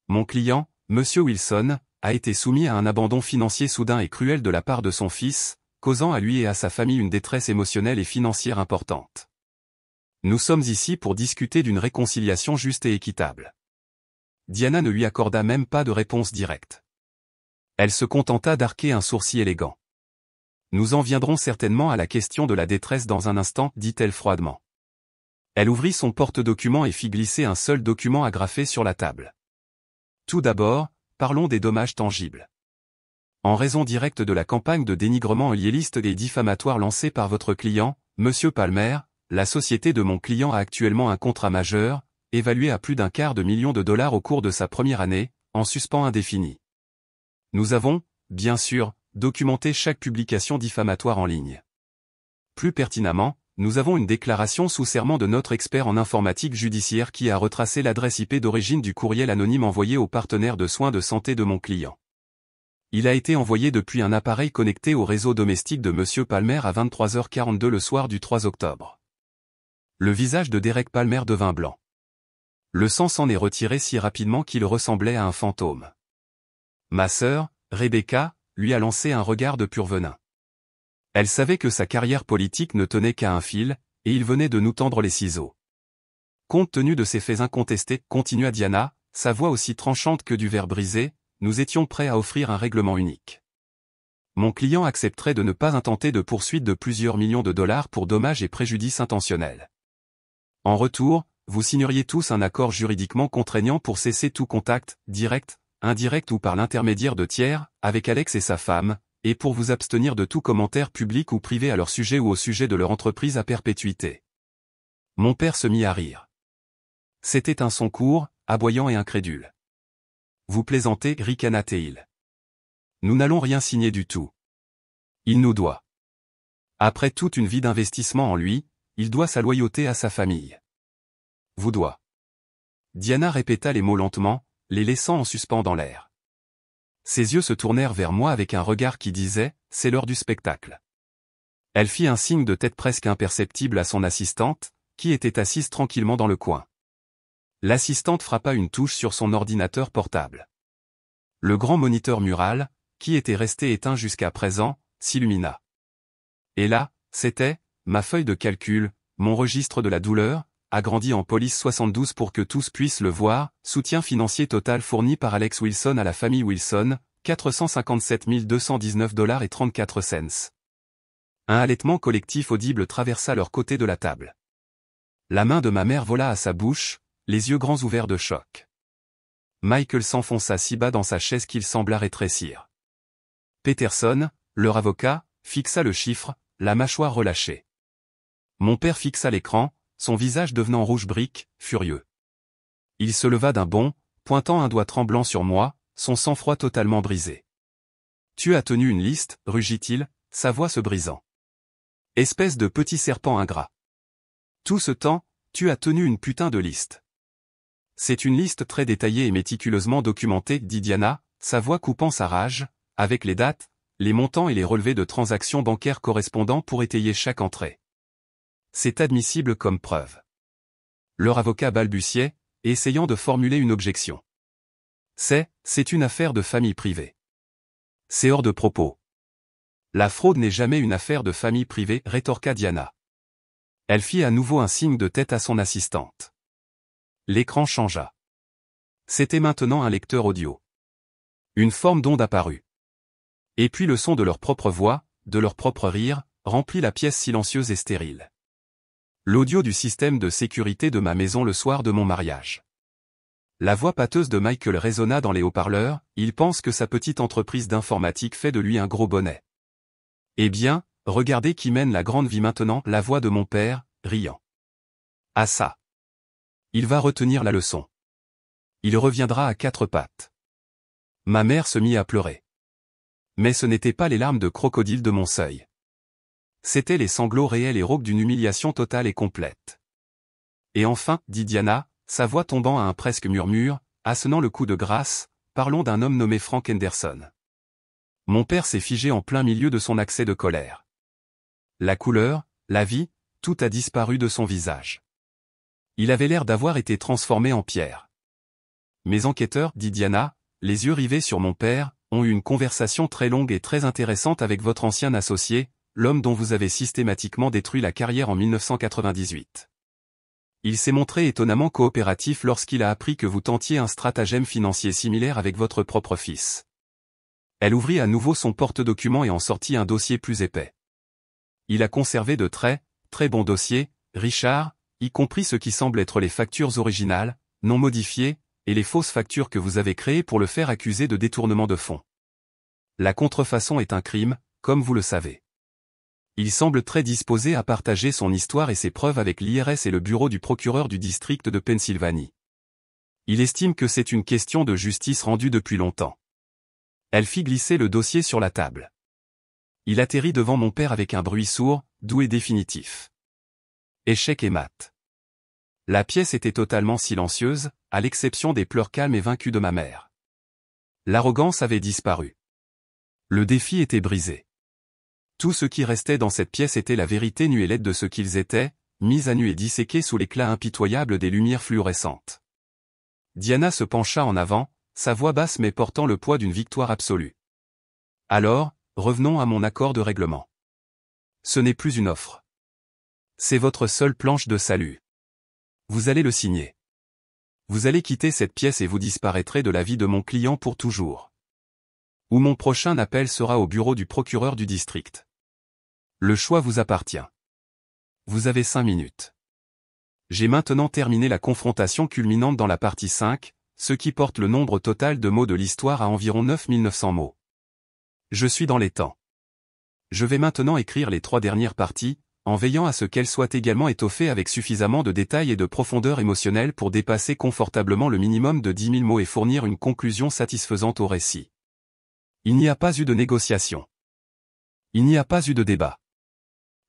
Mon client, Monsieur Wilson, a été soumis à un abandon financier soudain et cruel de la part de son fils, causant à lui et à sa famille une détresse émotionnelle et financière importante. Nous sommes ici pour discuter d'une réconciliation juste et équitable. Diana ne lui accorda même pas de réponse directe. Elle se contenta d'arquer un sourcil élégant. Nous en viendrons certainement à la question de la détresse dans un instant, dit-elle froidement. Elle ouvrit son porte-document et fit glisser un seul document agrafé sur la table. Tout d'abord, parlons des dommages tangibles. En raison directe de la campagne de dénigrement liéliste et diffamatoire lancée par votre client, Monsieur Palmer, la société de mon client a actuellement un contrat majeur, évalué à plus d'1/4 million de dollars au cours de sa première année, en suspens indéfini. Nous avons, bien sûr, documenté chaque publication diffamatoire en ligne. Plus pertinemment, nous avons une déclaration sous serment de notre expert en informatique judiciaire qui a retracé l'adresse IP d'origine du courriel anonyme envoyé au partenaire de soins de santé de mon client. Il a été envoyé depuis un appareil connecté au réseau domestique de Monsieur Palmer à 23h42 le soir du 3 octobre. Le visage de Derek Palmer devint blanc. Le sang s'en est retiré si rapidement qu'il ressemblait à un fantôme. Ma sœur, Rebecca, lui a lancé un regard de pur venin. Elle savait que sa carrière politique ne tenait qu'à un fil, et il venait de nous tendre les ciseaux. Compte tenu de ces faits incontestés, continua Diana, sa voix aussi tranchante que du verre brisé, nous étions prêts à offrir un règlement unique. Mon client accepterait de ne pas intenter de poursuite de plusieurs millions de dollars pour dommages et préjudices intentionnels. En retour, vous signeriez tous un accord juridiquement contraignant pour cesser tout contact, direct, indirect ou par l'intermédiaire de tiers, avec Alex et sa femme, et pour vous abstenir de tout commentaire public ou privé à leur sujet ou au sujet de leur entreprise à perpétuité. Mon père se mit à rire. C'était un son court, aboyant et incrédule. Vous plaisantez, ricana-t-il. Nous n'allons rien signer du tout. Il nous doit. Après toute une vie d'investissement en lui, il doit sa loyauté à sa famille. Vous doit. Diana répéta les mots lentement, les laissant en suspens dans l'air. Ses yeux se tournèrent vers moi avec un regard qui disait « C'est l'heure du spectacle ». Elle fit un signe de tête presque imperceptible à son assistante, qui était assise tranquillement dans le coin. L'assistante frappa une touche sur son ordinateur portable. Le grand moniteur mural, qui était resté éteint jusqu'à présent, s'illumina. Et là, c'était, ma feuille de calcul, mon registre de la douleur, agrandi en police 72 pour que tous puissent le voir, soutien financier total fourni par Alex Wilson à la famille Wilson, 457 219,34 $. Un halètement collectif audible traversa leur côté de la table. La main de ma mère vola à sa bouche, les yeux grands ouverts de choc. Michael s'enfonça si bas dans sa chaise qu'il sembla rétrécir. Peterson, leur avocat, fixa le chiffre, la mâchoire relâchée. Mon père fixa l'écran, son visage devenant rouge brique, furieux. Il se leva d'un bond, pointant un doigt tremblant sur moi, son sang-froid totalement brisé. « Tu as tenu une liste, rugit-il, sa voix se brisant. Espèce de petit serpent ingrat. Tout ce temps, tu as tenu une putain de liste. C'est une liste très détaillée et méticuleusement documentée, dit Diana, sa voix coupant sa rage, avec les dates, les montants et les relevés de transactions bancaires correspondants pour étayer chaque entrée. C'est admissible comme preuve. Leur avocat balbutiait, essayant de formuler une objection. C'est une affaire de famille privée. C'est hors de propos. La fraude n'est jamais une affaire de famille privée, rétorqua Diana. Elle fit à nouveau un signe de tête à son assistante. L'écran changea. C'était maintenant un lecteur audio. Une forme d'onde apparut. Et puis le son de leur propre voix, de leur propre rire, remplit la pièce silencieuse et stérile. L'audio du système de sécurité de ma maison le soir de mon mariage. La voix pâteuse de Michael résonna dans les haut-parleurs, il pense que sa petite entreprise d'informatique fait de lui un gros bonnet. Eh bien, regardez qui mène la grande vie maintenant, la voix de mon père, riant. Ah ça. Il va retenir la leçon. Il reviendra à quatre pattes. Ma mère se mit à pleurer. Mais ce n'étaient pas les larmes de crocodile de mon seuil. C'étaient les sanglots réels et rauques d'une humiliation totale et complète. Et enfin, dit Diana, sa voix tombant à un presque murmure, assenant le coup de grâce, parlons d'un homme nommé Frank Henderson. Mon père s'est figé en plein milieu de son accès de colère. La couleur, la vie, tout a disparu de son visage. Il avait l'air d'avoir été transformé en pierre. Mes enquêteurs, dit Diana, les yeux rivés sur mon père, ont eu une conversation très longue et très intéressante avec votre ancien associé, l'homme dont vous avez systématiquement détruit la carrière en 1998. Il s'est montré étonnamment coopératif lorsqu'il a appris que vous tentiez un stratagème financier similaire avec votre propre fils. Elle ouvrit à nouveau son porte-documents et en sortit un dossier plus épais. Il a conservé de très bons dossiers, Richard, y compris ce qui semble être les factures originales, non modifiées, et les fausses factures que vous avez créées pour le faire accuser de détournement de fonds. La contrefaçon est un crime, comme vous le savez. Il semble très disposé à partager son histoire et ses preuves avec l'IRS et le bureau du procureur du district de Pennsylvanie. Il estime que c'est une question de justice rendue depuis longtemps. Elle fit glisser le dossier sur la table. Il atterrit devant mon père avec un bruit sourd, doux et définitif. Échec et mat. La pièce était totalement silencieuse, à l'exception des pleurs calmes et vaincus de ma mère. L'arrogance avait disparu. Le défi était brisé. Tout ce qui restait dans cette pièce était la vérité nue et laide de ce qu'ils étaient, mis à nu et disséqués sous l'éclat impitoyable des lumières fluorescentes. Diana se pencha en avant, sa voix basse mais portant le poids d'une victoire absolue. Alors, revenons à mon accord de règlement. Ce n'est plus une offre. C'est votre seule planche de salut. Vous allez le signer. Vous allez quitter cette pièce et vous disparaîtrez de la vie de mon client pour toujours. Ou mon prochain appel sera au bureau du procureur du district. Le choix vous appartient. Vous avez 5 minutes. J'ai maintenant terminé la confrontation culminante dans la partie 5, ce qui porte le nombre total de mots de l'histoire à environ 9900 mots. Je suis dans les temps. Je vais maintenant écrire les 3 dernières parties, en veillant à ce qu'elles soient également étoffées avec suffisamment de détails et de profondeur émotionnelle pour dépasser confortablement le minimum de 10 000 mots et fournir une conclusion satisfaisante au récit. Il n'y a pas eu de négociation. Il n'y a pas eu de débat.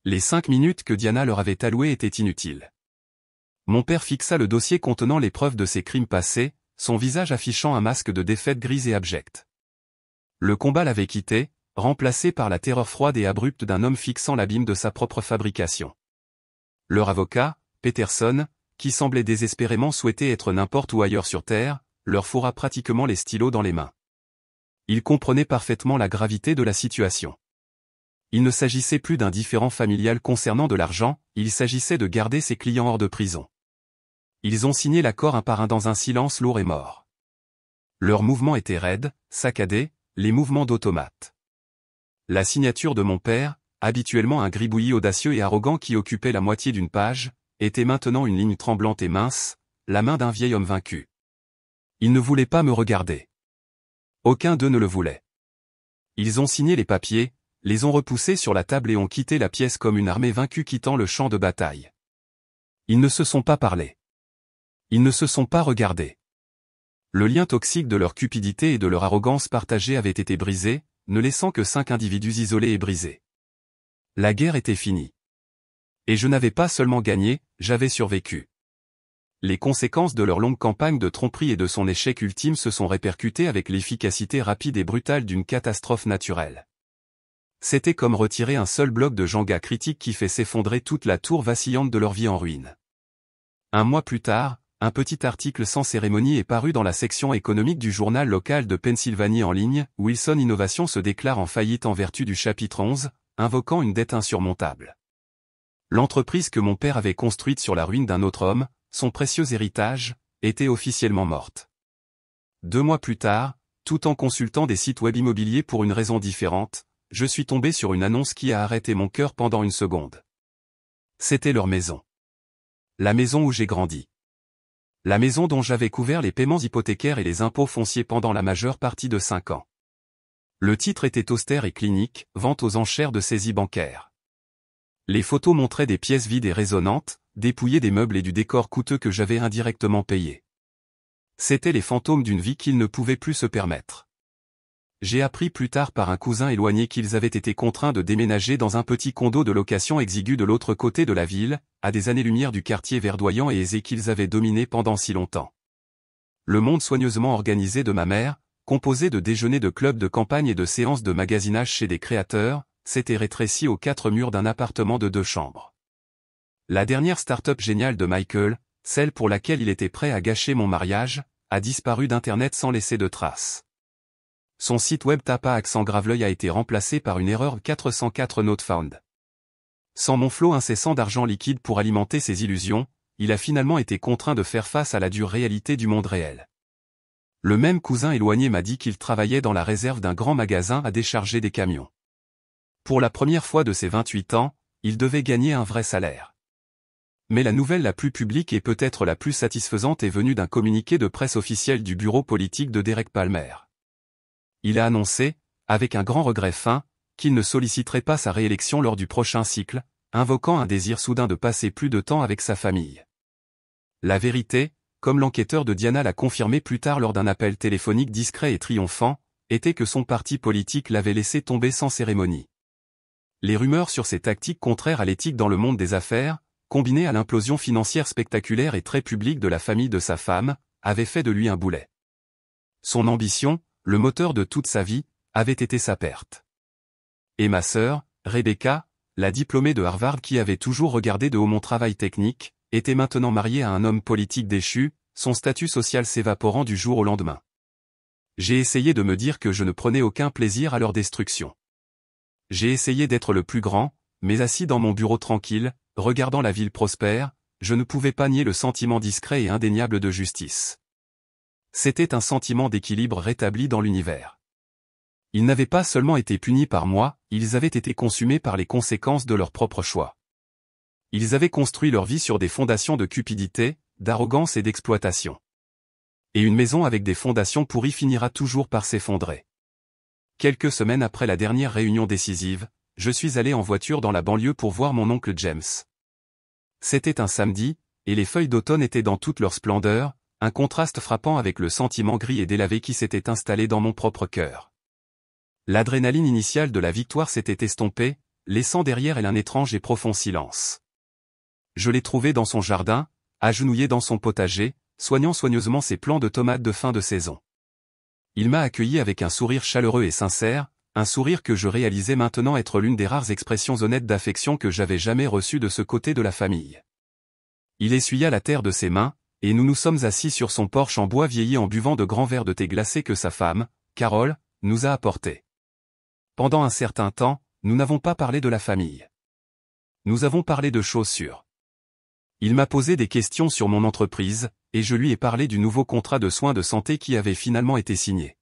Les 5 minutes que Diana leur avait allouées étaient inutiles. Mon père fixa le dossier contenant les preuves de ses crimes passés, son visage affichant un masque de défaite grise et abjecte. Le combat l'avait quitté, remplacé par la terreur froide et abrupte d'un homme fixant l'abîme de sa propre fabrication. Leur avocat, Peterson, qui semblait désespérément souhaiter être n'importe où ailleurs sur Terre, leur fourra pratiquement les stylos dans les mains. Il comprenait parfaitement la gravité de la situation. Il ne s'agissait plus d'un différend familial concernant de l'argent, il s'agissait de garder ses clients hors de prison. Ils ont signé l'accord un par un dans un silence lourd et mort. Leurs mouvements étaient raides, saccadés, les mouvements d'automate. La signature de mon père, habituellement un gribouillis audacieux et arrogant qui occupait la moitié d'une page, était maintenant une ligne tremblante et mince, la main d'un vieil homme vaincu. Ils ne voulaient pas me regarder. Aucun d'eux ne le voulait. Ils ont signé les papiers, les ont repoussés sur la table et ont quitté la pièce comme une armée vaincue quittant le champ de bataille. Ils ne se sont pas parlé. Ils ne se sont pas regardés. Le lien toxique de leur cupidité et de leur arrogance partagée avait été brisé, ne laissant que 5 individus isolés et brisés. La guerre était finie. Et je n'avais pas seulement gagné, j'avais survécu. Les conséquences de leur longue campagne de tromperie et de son échec ultime se sont répercutées avec l'efficacité rapide et brutale d'une catastrophe naturelle. C'était comme retirer un seul bloc de Jenga critique qui fait s'effondrer toute la tour vacillante de leur vie en ruine. Un mois plus tard, un petit article sans cérémonie est paru dans la section économique du journal local de Pennsylvanie en ligne. Wilson Innovation se déclare en faillite en vertu du chapitre 11, invoquant une dette insurmontable. L'entreprise que mon père avait construite sur la ruine d'un autre homme, son précieux héritage, était officiellement morte. 2 mois plus tard, tout en consultant des sites web immobiliers pour une raison différente, je suis tombé sur une annonce qui a arrêté mon cœur pendant une seconde. C'était leur maison. La maison où j'ai grandi. La maison dont j'avais couvert les paiements hypothécaires et les impôts fonciers pendant la majeure partie de 5 ans. Le titre était austère et clinique, vente aux enchères de saisie bancaire. Les photos montraient des pièces vides et résonnantes, dépouillées des meubles et du décor coûteux que j'avais indirectement payé. C'étaient les fantômes d'une vie qu'ils ne pouvaient plus se permettre. J'ai appris plus tard par un cousin éloigné qu'ils avaient été contraints de déménager dans un petit condo de location exigu de l'autre côté de la ville, à des années-lumière du quartier verdoyant et aisé qu'ils avaient dominé pendant si longtemps. Le monde soigneusement organisé de ma mère, composé de déjeuners de clubs de campagne et de séances de magasinage chez des créateurs, s'était rétréci aux 4 murs d'un appartement de 2 chambres. La dernière start-up géniale de Michael, celle pour laquelle il était prêt à gâcher mon mariage, a disparu d'Internet sans laisser de traces. Son site web Tapa accent grave-l'œil a été remplacé par une erreur 404 not found. Sans mon flot incessant d'argent liquide pour alimenter ses illusions, il a finalement été contraint de faire face à la dure réalité du monde réel. Le même cousin éloigné m'a dit qu'il travaillait dans la réserve d'un grand magasin à décharger des camions. Pour la première fois de ses 28 ans, il devait gagner un vrai salaire. Mais la nouvelle la plus publique et peut-être la plus satisfaisante est venue d'un communiqué de presse officiel du bureau politique de Derek Palmer. Il a annoncé, avec un grand regret fin, qu'il ne solliciterait pas sa réélection lors du prochain cycle, invoquant un désir soudain de passer plus de temps avec sa famille. La vérité, comme l'enquêteur de Diana l'a confirmé plus tard lors d'un appel téléphonique discret et triomphant, était que son parti politique l'avait laissé tomber sans cérémonie. Les rumeurs sur ses tactiques contraires à l'éthique dans le monde des affaires, combinées à l'implosion financière spectaculaire et très publique de la famille de sa femme, avaient fait de lui un boulet. Son ambition, le moteur de toute sa vie, avait été sa perte. Et ma sœur, Rebecca, la diplômée de Harvard qui avait toujours regardé de haut mon travail technique, était maintenant mariée à un homme politique déchu, son statut social s'évaporant du jour au lendemain. J'ai essayé de me dire que je ne prenais aucun plaisir à leur destruction. J'ai essayé d'être le plus grand, mais assis dans mon bureau tranquille, regardant la ville prospère, je ne pouvais pas nier le sentiment discret et indéniable de justice. C'était un sentiment d'équilibre rétabli dans l'univers. Ils n'avaient pas seulement été punis par moi, ils avaient été consumés par les conséquences de leur propre choix. Ils avaient construit leur vie sur des fondations de cupidité, d'arrogance et d'exploitation. Et une maison avec des fondations pourries finira toujours par s'effondrer. Quelques semaines après la dernière réunion décisive, je suis allé en voiture dans la banlieue pour voir mon oncle James. C'était un samedi, et les feuilles d'automne étaient dans toute leur splendeur, un contraste frappant avec le sentiment gris et délavé qui s'était installé dans mon propre cœur. L'adrénaline initiale de la victoire s'était estompée, laissant derrière elle un étrange et profond silence. Je l'ai trouvé dans son jardin, agenouillé dans son potager, soignant soigneusement ses plants de tomates de fin de saison. Il m'a accueilli avec un sourire chaleureux et sincère, un sourire que je réalisais maintenant être l'une des rares expressions honnêtes d'affection que j'avais jamais reçues de ce côté de la famille. Il essuya la terre de ses mains, et nous nous sommes assis sur son porche en bois vieilli en buvant de grands verres de thé glacé que sa femme, Carole, nous a apportés. Pendant un certain temps, nous n'avons pas parlé de la famille. Nous avons parlé de choses sûres. Il m'a posé des questions sur mon entreprise, et je lui ai parlé du nouveau contrat de soins de santé qui avait finalement été signé.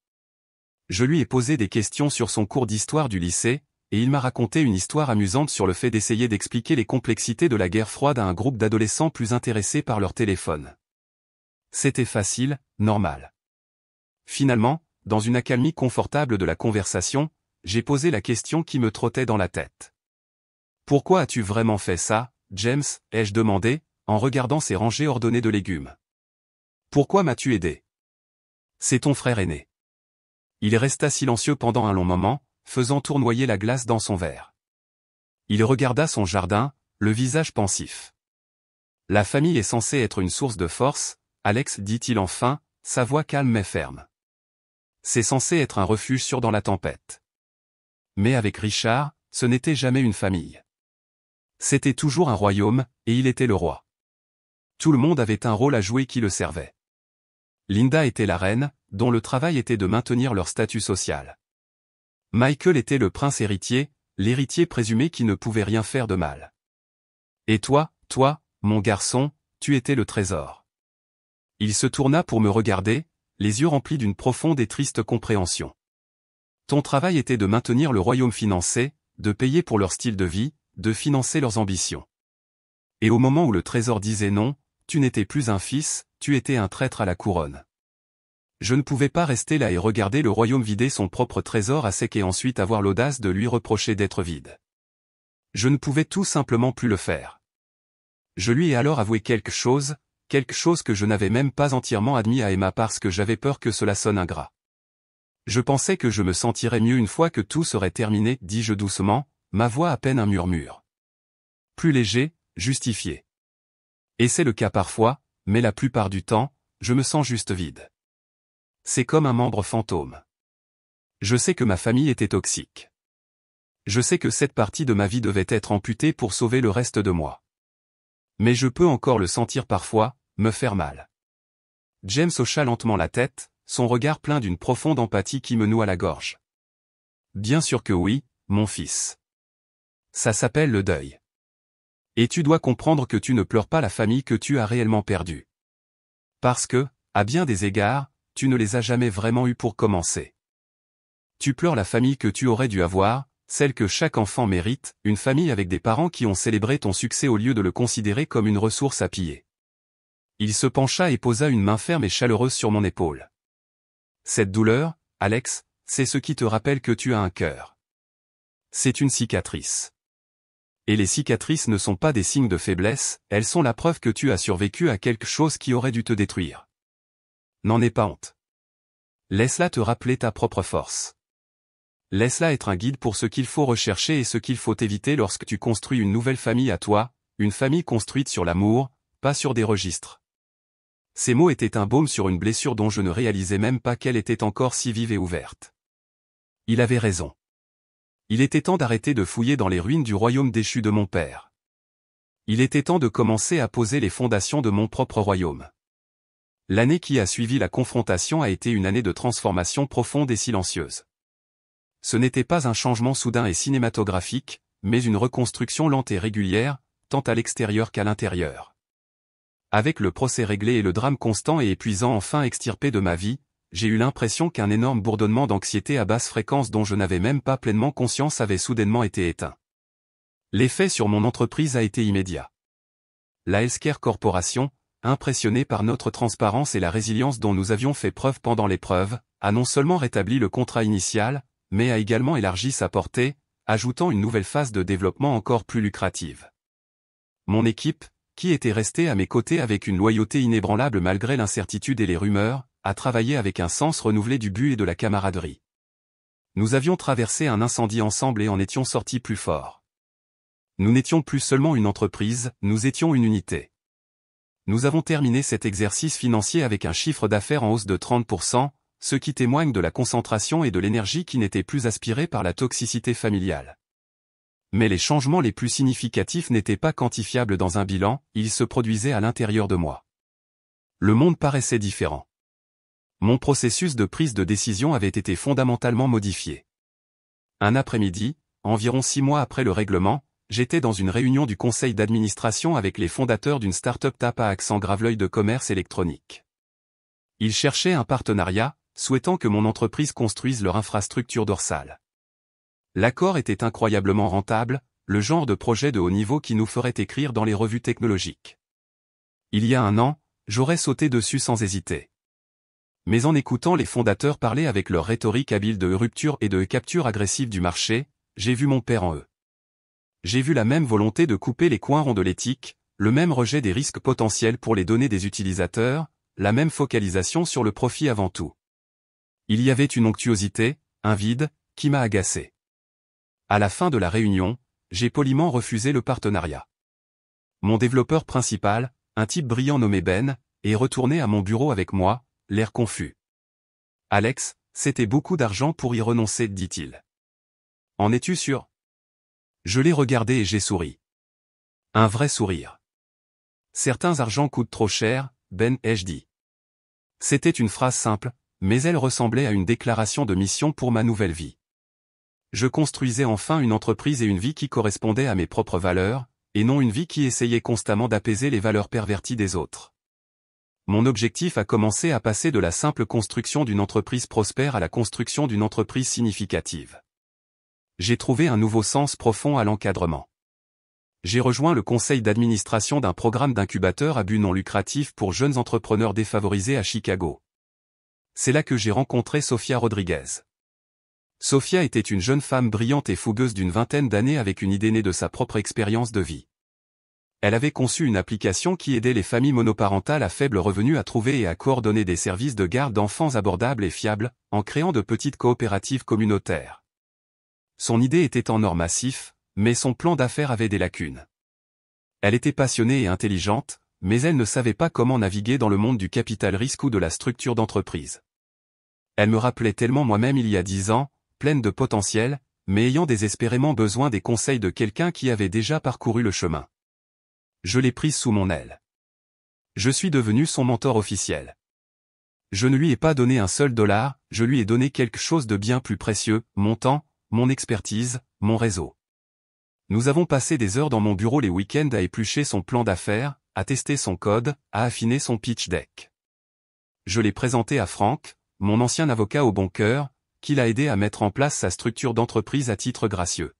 Je lui ai posé des questions sur son cours d'histoire du lycée, et il m'a raconté une histoire amusante sur le fait d'essayer d'expliquer les complexités de la guerre froide à un groupe d'adolescents plus intéressés par leur téléphone. C'était facile, normal. Finalement, dans une accalmie confortable de la conversation, j'ai posé la question qui me trottait dans la tête. Pourquoi as-tu vraiment fait ça, James, ai-je demandé, en regardant ces rangées ordonnées de légumes. Pourquoi m'as-tu aidé? C'est ton frère aîné. Il resta silencieux pendant un long moment, faisant tournoyer la glace dans son verre. Il regarda son jardin, le visage pensif. La famille est censée être une source de force, Alex, dit-il enfin, sa voix calme mais ferme. C'est censé être un refuge sûr dans la tempête. Mais avec Richard, ce n'était jamais une famille. C'était toujours un royaume, et il était le roi. Tout le monde avait un rôle à jouer qui le servait. Linda était la reine, dont le travail était de maintenir leur statut social. Michael était le prince héritier, l'héritier présumé qui ne pouvait rien faire de mal. Et toi, mon garçon, tu étais le trésor. Il se tourna pour me regarder, les yeux remplis d'une profonde et triste compréhension. Ton travail était de maintenir le royaume financé, de payer pour leur style de vie, de financer leurs ambitions. Et au moment où le trésor disait non, tu n'étais plus un fils, tu étais un traître à la couronne. Je ne pouvais pas rester là et regarder le royaume vider son propre trésor à sec et ensuite avoir l'audace de lui reprocher d'être vide. Je ne pouvais tout simplement plus le faire. Je lui ai alors avoué quelque chose que je n'avais même pas entièrement admis à Emma parce que j'avais peur que cela sonne ingrat. Je pensais que je me sentirais mieux une fois que tout serait terminé, dis-je doucement, ma voix à peine un murmure. Plus léger, justifié. Et c'est le cas parfois, mais la plupart du temps, je me sens juste vide. C'est comme un membre fantôme. Je sais que ma famille était toxique. Je sais que cette partie de ma vie devait être amputée pour sauver le reste de moi. Mais je peux encore le sentir parfois, me faire mal. James hocha lentement la tête, son regard plein d'une profonde empathie qui me noua la gorge. Bien sûr que oui, mon fils. Ça s'appelle le deuil. Et tu dois comprendre que tu ne pleures pas la famille que tu as réellement perdue. Parce que, à bien des égards, tu ne les as jamais vraiment eus pour commencer. Tu pleures la famille que tu aurais dû avoir, celle que chaque enfant mérite, une famille avec des parents qui ont célébré ton succès au lieu de le considérer comme une ressource à piller. Il se pencha et posa une main ferme et chaleureuse sur mon épaule. Cette douleur, Alex, c'est ce qui te rappelle que tu as un cœur. C'est une cicatrice. Et les cicatrices ne sont pas des signes de faiblesse, elles sont la preuve que tu as survécu à quelque chose qui aurait dû te détruire. N'en aie pas honte. Laisse-la te rappeler ta propre force. Laisse-la être un guide pour ce qu'il faut rechercher et ce qu'il faut éviter lorsque tu construis une nouvelle famille à toi, une famille construite sur l'amour, pas sur des registres. Ces mots étaient un baume sur une blessure dont je ne réalisais même pas qu'elle était encore si vive et ouverte. Il avait raison. Il était temps d'arrêter de fouiller dans les ruines du royaume déchu de mon père. Il était temps de commencer à poser les fondations de mon propre royaume. L'année qui a suivi la confrontation a été une année de transformation profonde et silencieuse. Ce n'était pas un changement soudain et cinématographique, mais une reconstruction lente et régulière, tant à l'extérieur qu'à l'intérieur. Avec le procès réglé et le drame constant et épuisant enfin extirpé de ma vie, j'ai eu l'impression qu'un énorme bourdonnement d'anxiété à basse fréquence dont je n'avais même pas pleinement conscience avait soudainement été éteint. L'effet sur mon entreprise a été immédiat. La Healthcare Corporation, impressionnée par notre transparence et la résilience dont nous avions fait preuve pendant l'épreuve, a non seulement rétabli le contrat initial, mais a également élargi sa portée, ajoutant une nouvelle phase de développement encore plus lucrative. Mon équipe, qui était restée à mes côtés avec une loyauté inébranlable malgré l'incertitude et les rumeurs, a travaillé avec un sens renouvelé du but et de la camaraderie. Nous avions traversé un incendie ensemble et en étions sortis plus forts. Nous n'étions plus seulement une entreprise, nous étions une unité. Nous avons terminé cet exercice financier avec un chiffre d'affaires en hausse de 30%, ce qui témoigne de la concentration et de l'énergie qui n'étaient plus aspirées par la toxicité familiale. Mais les changements les plus significatifs n'étaient pas quantifiables dans un bilan, ils se produisaient à l'intérieur de moi. Le monde paraissait différent. Mon processus de prise de décision avait été fondamentalement modifié. Un après-midi, environ 6 mois après le règlement, j'étais dans une réunion du conseil d'administration avec les fondateurs d'une start-up TAP à accent graveleuil de commerce électronique. Ils cherchaient un partenariat, souhaitant que mon entreprise construise leur infrastructure dorsale. L'accord était incroyablement rentable, le genre de projet de haut niveau qui nous ferait écrire dans les revues technologiques. Il y a un an, j'aurais sauté dessus sans hésiter. Mais en écoutant les fondateurs parler avec leur rhétorique habile de rupture et de capture agressive du marché, j'ai vu mon père en eux. J'ai vu la même volonté de couper les coins ronds de l'éthique, le même rejet des risques potentiels pour les données des utilisateurs, la même focalisation sur le profit avant tout. Il y avait une onctuosité, un vide, qui m'a agacé. À la fin de la réunion, j'ai poliment refusé le partenariat. Mon développeur principal, un type brillant nommé Ben, est retourné à mon bureau avec moi, l'air confus. Alex, c'était beaucoup d'argent pour y renoncer, dit-il. En es-tu sûr? Je l'ai regardé et j'ai souri. Un vrai sourire. Certains argents coûtent trop cher, Ben, ai-je dit. C'était une phrase simple, mais elle ressemblait à une déclaration de mission pour ma nouvelle vie. Je construisais enfin une entreprise et une vie qui correspondaient à mes propres valeurs, et non une vie qui essayait constamment d'apaiser les valeurs perverties des autres. Mon objectif a commencé à passer de la simple construction d'une entreprise prospère à la construction d'une entreprise significative. J'ai trouvé un nouveau sens profond à l'encadrement. J'ai rejoint le conseil d'administration d'un programme d'incubateur à but non lucratif pour jeunes entrepreneurs défavorisés à Chicago. C'est là que j'ai rencontré Sofia Rodriguez. Sofia était une jeune femme brillante et fougueuse d'une vingtaine d'années avec une idée née de sa propre expérience de vie. Elle avait conçu une application qui aidait les familles monoparentales à faible revenu à trouver et à coordonner des services de garde d'enfants abordables et fiables, en créant de petites coopératives communautaires. Son idée était en or massif, mais son plan d'affaires avait des lacunes. Elle était passionnée et intelligente, mais elle ne savait pas comment naviguer dans le monde du capital risque ou de la structure d'entreprise. Elle me rappelait tellement moi-même il y a 10 ans, pleine de potentiel, mais ayant désespérément besoin des conseils de quelqu'un qui avait déjà parcouru le chemin. Je l'ai prise sous mon aile. Je suis devenu son mentor officiel. Je ne lui ai pas donné un seul dollar, je lui ai donné quelque chose de bien plus précieux, mon temps, mon expertise, mon réseau. Nous avons passé des heures dans mon bureau les week-ends à éplucher son plan d'affaires, à tester son code, à affiner son pitch deck. Je l'ai présenté à Franck, mon ancien avocat au bon cœur, qui l'a aidé à mettre en place sa structure d'entreprise à titre gracieux.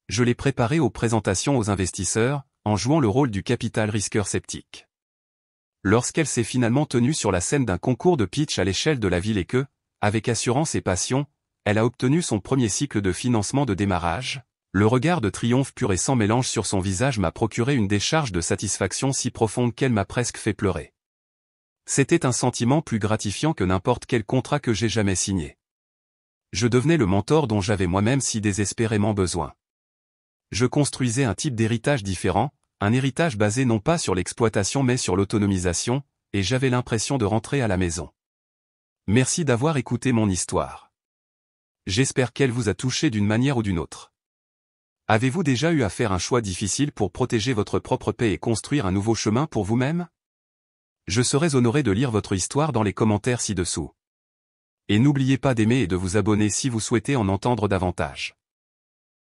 Je l'ai préparé aux présentations aux investisseurs, en jouant le rôle du capital risqueur sceptique. Lorsqu'elle s'est finalement tenue sur la scène d'un concours de pitch à l'échelle de la ville et que, avec assurance et passion, elle a obtenu son premier cycle de financement de démarrage, le regard de triomphe pur et sans mélange sur son visage m'a procuré une décharge de satisfaction si profonde qu'elle m'a presque fait pleurer. C'était un sentiment plus gratifiant que n'importe quel contrat que j'ai jamais signé. Je devenais le mentor dont j'avais moi-même si désespérément besoin. Je construisais un type d'héritage différent, un héritage basé non pas sur l'exploitation mais sur l'autonomisation, et j'avais l'impression de rentrer à la maison. Merci d'avoir écouté mon histoire. J'espère qu'elle vous a touché d'une manière ou d'une autre. Avez-vous déjà eu à faire un choix difficile pour protéger votre propre paix et construire un nouveau chemin pour vous-même? Je serais honoré de lire votre histoire dans les commentaires ci-dessous. Et n'oubliez pas d'aimer et de vous abonner si vous souhaitez en entendre davantage.